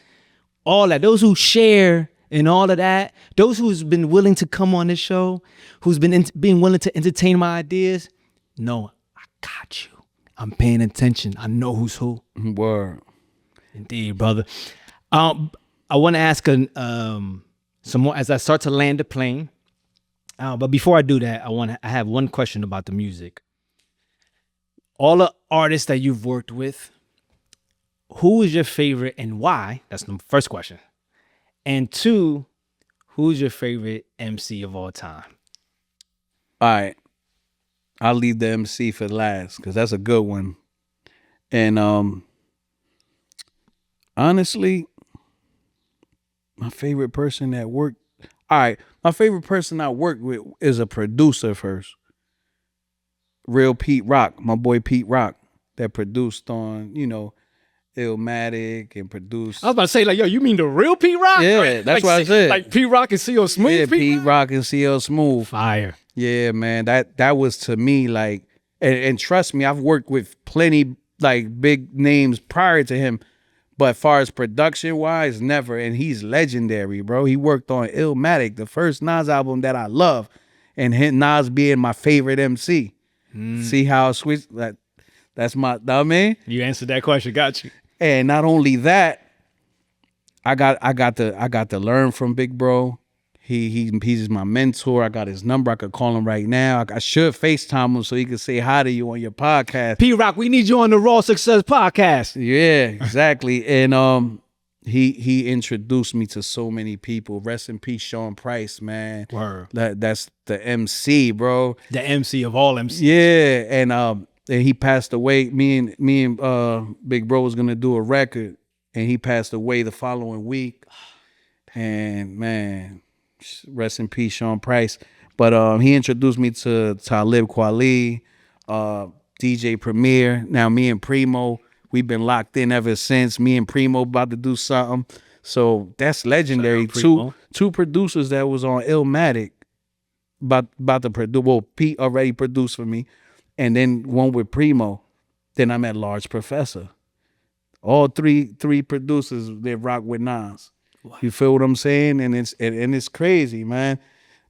all that, those who share and all of that, those who's been willing to come on this show, who's been being willing to entertain my ideas, no, I got you. I'm paying attention. I know who's who. Word. Indeed, brother. I want to ask some more as I start to land the plane. But before I do that, I have one question about the music. All the artists that you've worked with, who is your favorite and why? That's the first question. And two, who's your favorite MC of all time? All right. I'll leave the MC for last because that's a good one. And honestly, my favorite person that worked. All right, my favorite person I worked with is a producer first. Real Pete Rock, my boy Pete Rock, that produced on, Illmatic and produced. I was about to say, like, yo, you mean the real Pete Rock? Yeah, like, that's what I said. Like Pete Rock and CL Smooth? Yeah, Pete Rock and CL Smooth. Fire. Yeah, man, that was to me like, and trust me, I've worked with plenty like big names prior to him, but as far as production wise, never. And he's legendary, bro. He worked on Illmatic, the first Nas album that I love, and Nas being my favorite MC. See how I switched that? That's my, I mean, you answered that question. Got you. And not only that, I got to learn from Big Bro. He's my mentor. I got his number. I could call him right now. I should FaceTime him so he could say hi to you on your podcast. P Rock, we need you on the Raw Success podcast. Yeah, exactly. And he introduced me to so many people. Rest in peace, Sean Price, man. Word. That's the MC, bro. The MC of all MCs. Yeah, and he passed away. Me and Big Bro was gonna do a record, and he passed away the following week. And man, rest in peace, Sean Price. But he introduced me to Talib Kweli, DJ Premier. Now me and Primo, we've been locked in ever since. Me and Primo about to do something. So that's legendary. Two producers that was on Illmatic about to produce. Well, Pete already produced for me. And then one with Primo. Then I met Large Professor. All three producers that rock with Nas. Wow. You feel what I'm saying? And it's crazy, man.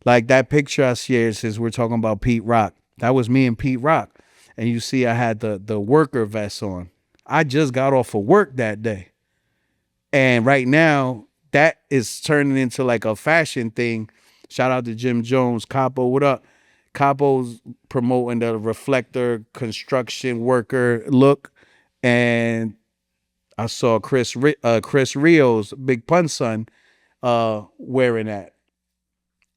Like that picture I shared since we're talking about Pete Rock. That was me and Pete Rock. And you see I had the worker vest on. I just got off of work that day. And right now, that is turning into like a fashion thing. Shout out to Jim Jones. Capo, what up? Capo's promoting the reflector construction worker look. And I saw Chris Rio's Big Pun son wearing that.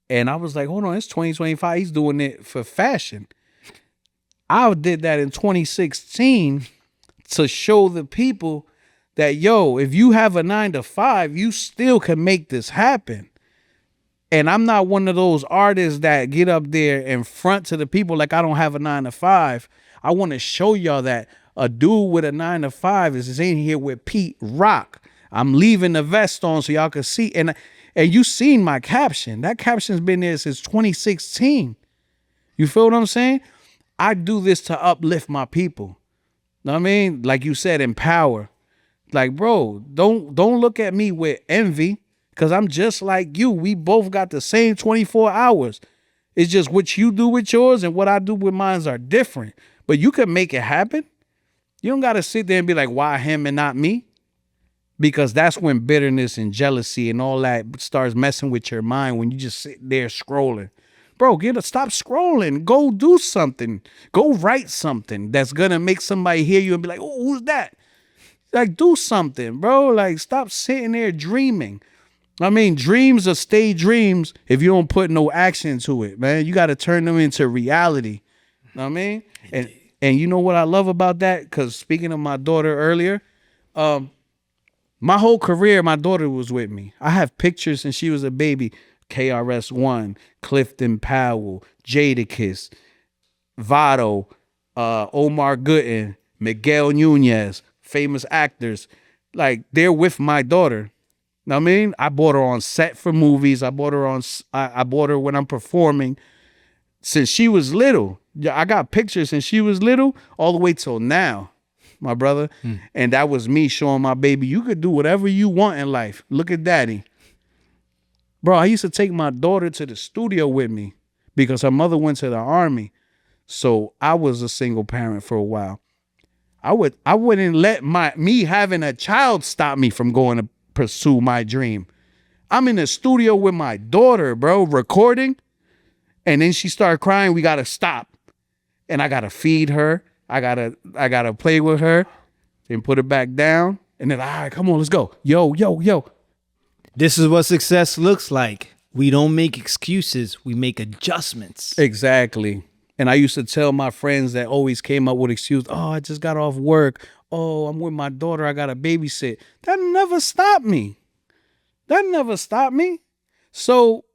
And I was like, hold on, it's 2025. He's doing it for fashion. I did that in 2016 to show the people that, yo, if you have a 9-to-5, you still can make this happen. And I'm not one of those artists that get up there in front to the people like I don't have a 9-to-5. I want to show y'all that a dude with a 9-to-5 is in here with Pete Rock. I'm leaving the vest on so y'all can see. And you seen my caption. That caption's been there since 2016. You feel what I'm saying? I do this to uplift my people. Know what I mean? Like you said, empower. Like, bro, don't look at me with envy because I'm just like you. We both got the same 24 hours. It's just what you do with yours and what I do with mine are different. But you can make it happen. You don't got to sit there and be like, why him and not me? Because that's when bitterness and jealousy and all that starts messing with your mind when you just sit there scrolling. Bro, stop scrolling. Go do something. Go write something that's going to make somebody hear you and be like, oh, who's that? Like, do something, bro. Like, stop sitting there dreaming. I mean, dreams are stay dreams if you don't put no action to it, man. You got to turn them into reality. Know what I mean? And you know what I love about that? Because speaking of my daughter earlier, my whole career, my daughter was with me. I have pictures since she was a baby. KRS-One, Clifton Powell, Jadakiss, Vado, Omar Gooden, Miguel Nunez, famous actors. Like, they're with my daughter. Know what I mean? I bought her on set for movies. I bought her when I'm performing. Since she was little. I got pictures since she was little all the way till now, my brother. And that was me showing my baby, you could do whatever you want in life. Look at daddy. Bro, I used to take my daughter to the studio with me because her mother went to the army. So I was a single parent for a while. I wouldn't let me having a child stop me from going to pursue my dream. I'm in the studio with my daughter, bro, recording, and then she started crying. We gotta stop, and I gotta feed her. I gotta play with her, then put her back down, and then all right, come on, let's go. Yo. This is what success looks like. We don't make excuses. We make adjustments. Exactly. And I used to tell my friends that always came up with excuses. Oh, I just got off work. Oh, I'm with my daughter. I got to babysit. That never stopped me. So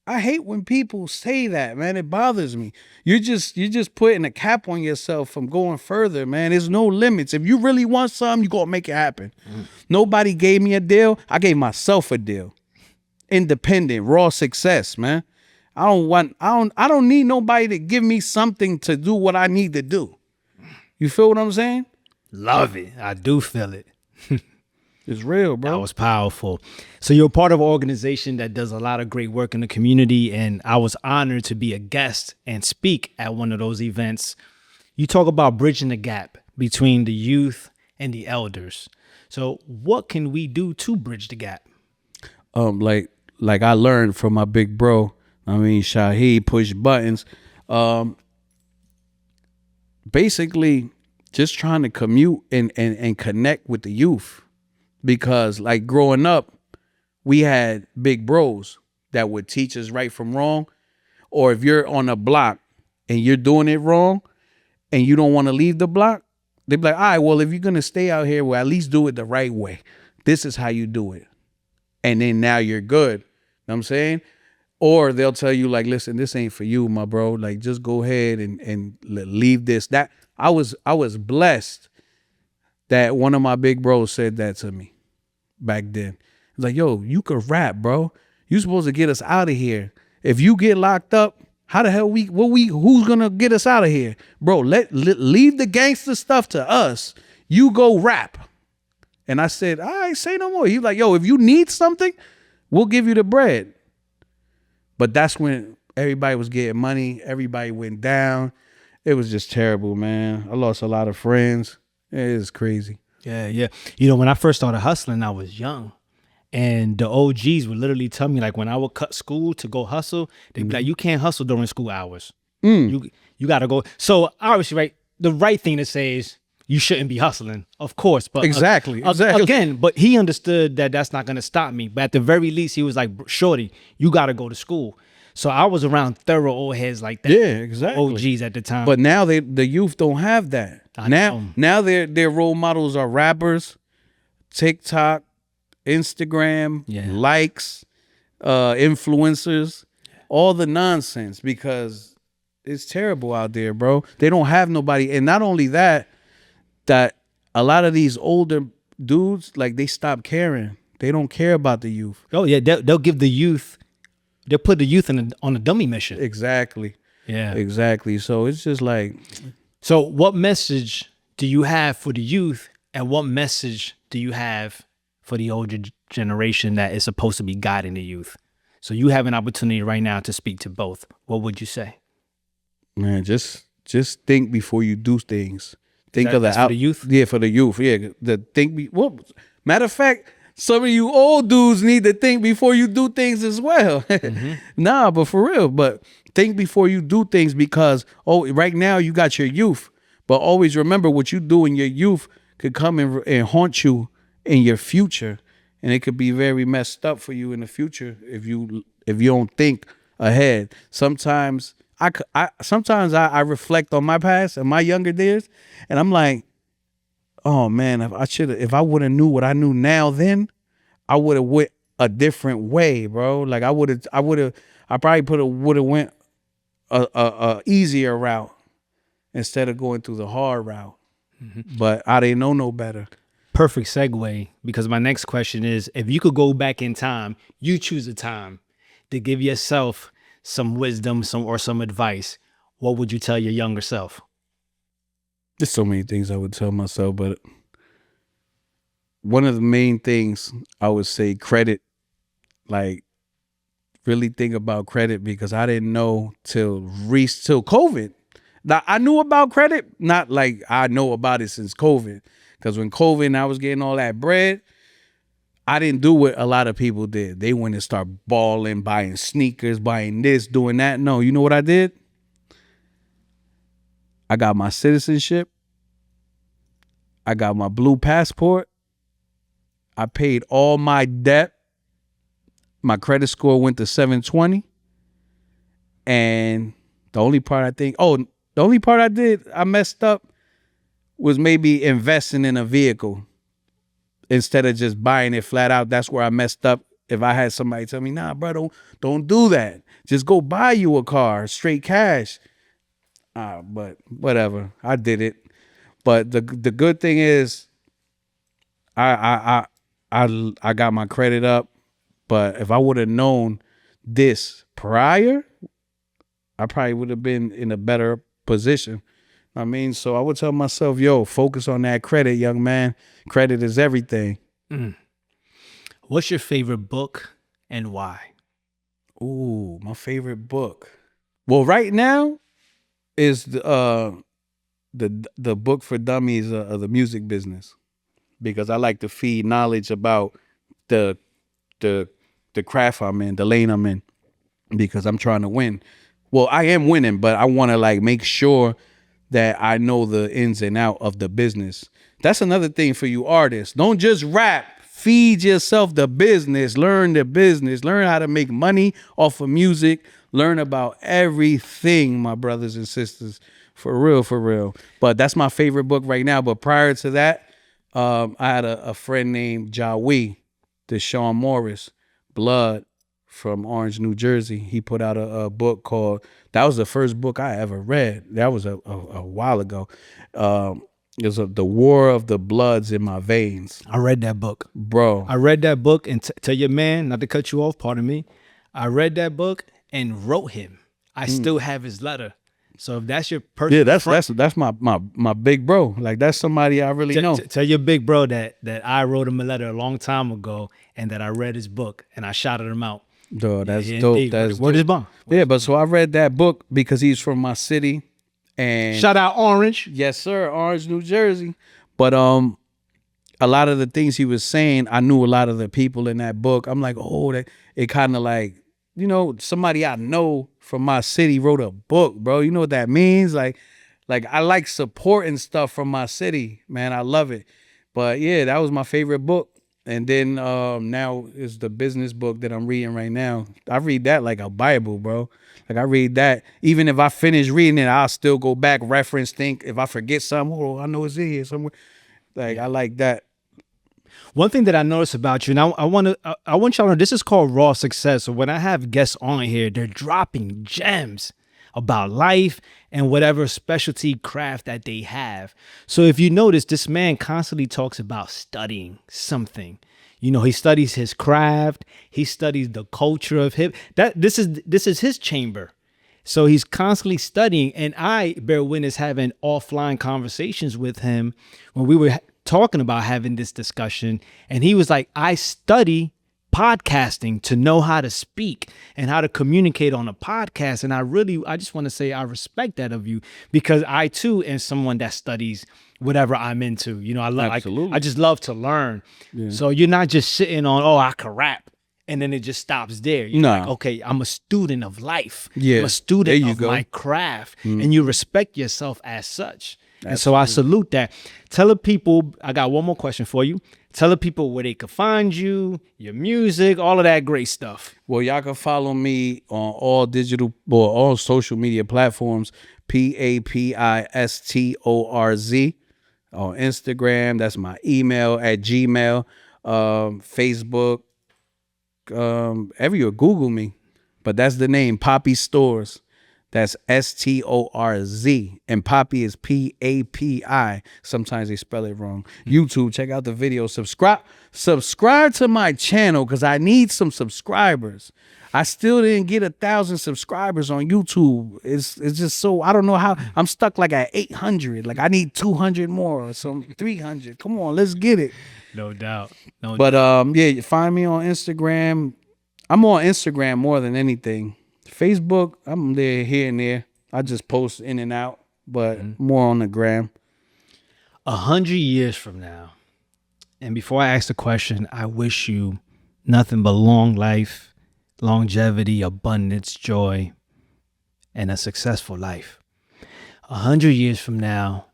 I hate when people say that, man. It bothers me. You're just putting a cap on yourself from going further, man. There's no limits. If you really want something, you gonna make it happen. Nobody gave me a deal. I gave myself a deal. Independent, raw success, man. I don't need nobody to give me something to do what I need to do. You feel what I'm saying? Love it. I do feel it. It's real, bro. That was powerful. So you're part of an organization that does a lot of great work in the community, and I was honored to be a guest and speak at one of those events. You talk about bridging the gap between the youth and the elders. So what can we do to bridge the gap? Like I learned from my big bro, Shaheed, push buttons. Basically just trying to commute and connect with the youth. Because like growing up, we had big bros that would teach us right from wrong. Or if you're on a block and you're doing it wrong and you don't want to leave the block, they'd be like, all right, well, if you're going to stay out here, well, at least do it the right way. This is how you do it. And then now you're good. Know what I'm saying? Or they'll tell you like, listen, this ain't for you, my bro. Like, just go ahead and leave this. That I was blessed that one of my big bros said that to me back then. It's like, yo, you could rap, bro. You supposed to get us out of here. If you get locked up, how the hell who's gonna get us out of here? Bro, leave the gangster stuff to us. You go rap. And I said, all right, say no more. He's like, yo, if you need something, we'll give you the bread. But that's when everybody was getting money. Everybody went down. It was just terrible, man. I lost a lot of friends. It is crazy. Yeah. You know, when I first started hustling, I was young. And the OGs would literally tell me, like, when I would cut school to go hustle, they'd be like, you can't hustle during school hours. You got to go. So obviously, right, the right thing to say is you shouldn't be hustling, of course. But Exactly. Again, but he understood that that's not going to stop me. But at the very least, he was like, shorty, you got to go to school. So I was around thorough old heads like that. Yeah, exactly. OGs at the time. But now the youth don't have that. Now their role models are rappers, TikTok, Instagram, likes, influencers, all the nonsense, because it's terrible out there, bro. They don't have nobody. And not only that a lot of these older dudes, like, they stop caring. They don't care about the youth. Oh yeah, they'll give the youth. They'll put the youth on a dummy mission. Exactly. Yeah. Exactly. So it's just like. So what message do you have for the youth, and what message do you have for the older generation that is supposed to be guiding the youth? So you have an opportunity right now to speak to both. What would you say? Man, just think before you do things. Think of for the youth? Yeah, for the youth. Yeah. Matter of fact, some of you old dudes need to think before you do things as well. Nah, but for real. But think before you do things, because right now you got your youth. But always remember, what you do in your youth could come and haunt you in your future. And it could be very messed up for you in the future if you don't think ahead. Sometimes I reflect on my past and my younger days, and I'm like, oh man, if I would have knew what I knew now then, I would have went a different way, bro. Like I probably would have went a easier route instead of going through the hard route. But I didn't know no better. Perfect segue, because my next question is, if you could go back in time, you choose a time to give yourself some wisdom, some advice, what would you tell your younger self? There's so many things I would tell myself, but one of the main things I would say, credit. Like, really think about credit, because I didn't know till COVID Now, I knew about credit, not like I know about it since COVID. Because when COVID and I was getting all that bread, I didn't do what a lot of people did. They went and start balling, buying sneakers, buying this, doing that. No, you know what I did? I got my citizenship. I got my blue passport. I paid all my debt. My credit score went to 720. And the only part I did, I messed up, was maybe investing in a vehicle instead of just buying it flat out. That's where I messed up. If I had somebody tell me, nah, bro, don't do that. Just go buy you a car, straight cash. But whatever, I did it. But the good thing is, I got my credit up. But if I would have known this prior, I probably would have been in a better position. I mean, so I would tell myself, yo, focus on that credit, young man. Credit is everything. What's your favorite book and why? Ooh, my favorite book. Well, right now is the book for dummies of the music business, because I like to feed knowledge about the craft I'm in, the lane I'm in, because I'm trying to win. Well, I am winning, but I want to like make sure that I know the ins and out of the business. That's another thing for you artists. Don't just rap. Feed yourself the business. Learn the business. Learn how to make money off of music. Learn about everything, my brothers and sisters. For real, for real. But that's my favorite book right now. But prior to that, I had a friend named Jawi, Deshaun Morris, Blood, from Orange, New Jersey. He put out a book called, that was the first book I ever read. That was a while ago. It was The War of the Bloods in My Veins. I read that book. Bro. I read that book, and tell your man, not to cut you off, pardon me. I read that book and wrote him. I still have his letter. So if that's your person, yeah, that's my big bro. Like, that's somebody I really know. Tell your big bro that I wrote him a letter a long time ago, and that I read his book and I shouted him out. Duh, that's dope. That's word is bond. Yeah, but so I read that book because he's from my city. And shout out Orange. Yes, sir, Orange, New Jersey. But a lot of the things he was saying, I knew a lot of the people in that book. I'm like, oh, it kind of like, you know, somebody I know from my city wrote a book, bro. You know what that means? Like I like supporting stuff from my city, man. I love it. But yeah, that was my favorite book. And then now is the business book that I'm reading right now. I read that like a Bible, bro. Like, I read that. Even if I finish reading it, I'll still go back, reference, think. If I forget something, oh, I know it's in here somewhere. Like, I like that. One thing that I noticed about you, and I want y'all to know, this is called Raw Success. So when I have guests on here, they're dropping gems about life and whatever specialty craft that they have. So if you notice, this man constantly talks about studying something. You know, he studies his craft. He studies the culture of hip. This is his chamber. So he's constantly studying. And I bear witness having offline conversations with him when we were talking about having this discussion. And he was like, I study podcasting to know how to speak and how to communicate on a podcast. And I just want to say I respect that of you, because I too am someone that studies whatever I'm into. You know, I just love to learn. Yeah. So you're not just sitting on, oh, I can rap, and then it just stops there. You're like, okay, I'm a student of life. Yeah. I'm a student of my craft. And you respect yourself as such. Absolutely. And so I salute that. Tell the people, I got one more question for you. Tell the people where they can find you, your music, all of that great stuff. Well, y'all can follow me on all digital or all social media platforms, PapiStorz on Instagram. That's my email at Gmail, Facebook, everywhere. Google me, but that's the name, Papi Storz. That's STORZ, and Papi is PAPI. Sometimes they spell it wrong. YouTube, check out the video. Subscribe to my channel, because I need some subscribers. I still didn't get 1,000 subscribers on YouTube. It's just so, I don't know how. I'm stuck like at 800. Like, I need 200 more or some 300. Come on, let's get it. No doubt. But yeah, find me on Instagram. I'm on Instagram more than anything. Facebook, I'm there here and there. I just post in and out. but more on the gram. 100 years from now, and before I ask the question, I wish you nothing but long life, longevity, abundance, joy, and a successful life. 100 years from now,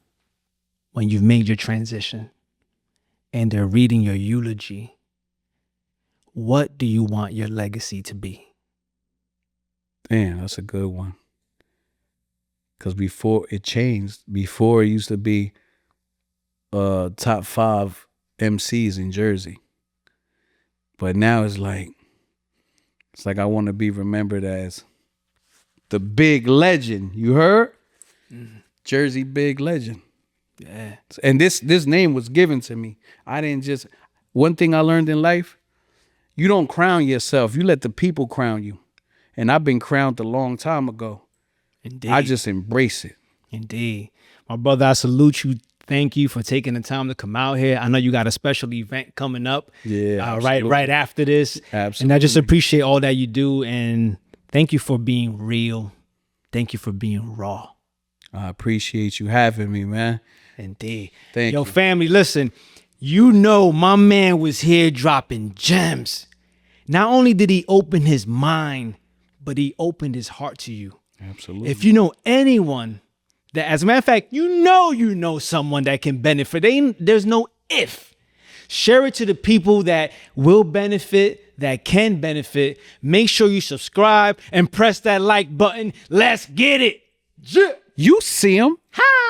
when you've made your transition and they're reading your eulogy, what do you want your legacy to be? Damn, that's a good one. Because before it changed, before it used to be top 5 MCs in Jersey. But now it's like I want to be remembered as the big legend. You heard? Jersey big legend. Yeah. And this name was given to me. I didn't just, one thing I learned in life, you don't crown yourself. You let the people crown you. And I've been crowned a long time ago. Indeed. I just embrace it. Indeed. My brother, I salute you. Thank you for taking the time to come out here. I know you got a special event coming up. Yeah, right after this. Absolutely. And I just appreciate all that you do. And thank you for being real. Thank you for being raw. I appreciate you having me, man. Indeed. Thank you. Yo, family, listen. You know my man was here dropping gems. Not only did he open his mind, but he opened his heart to you. Absolutely. If you know anyone that, as a matter of fact, you know someone that can benefit. There's no if. Share it to the people that will benefit, that can benefit. Make sure you subscribe and press that like button. Let's get it. You see him. Hi.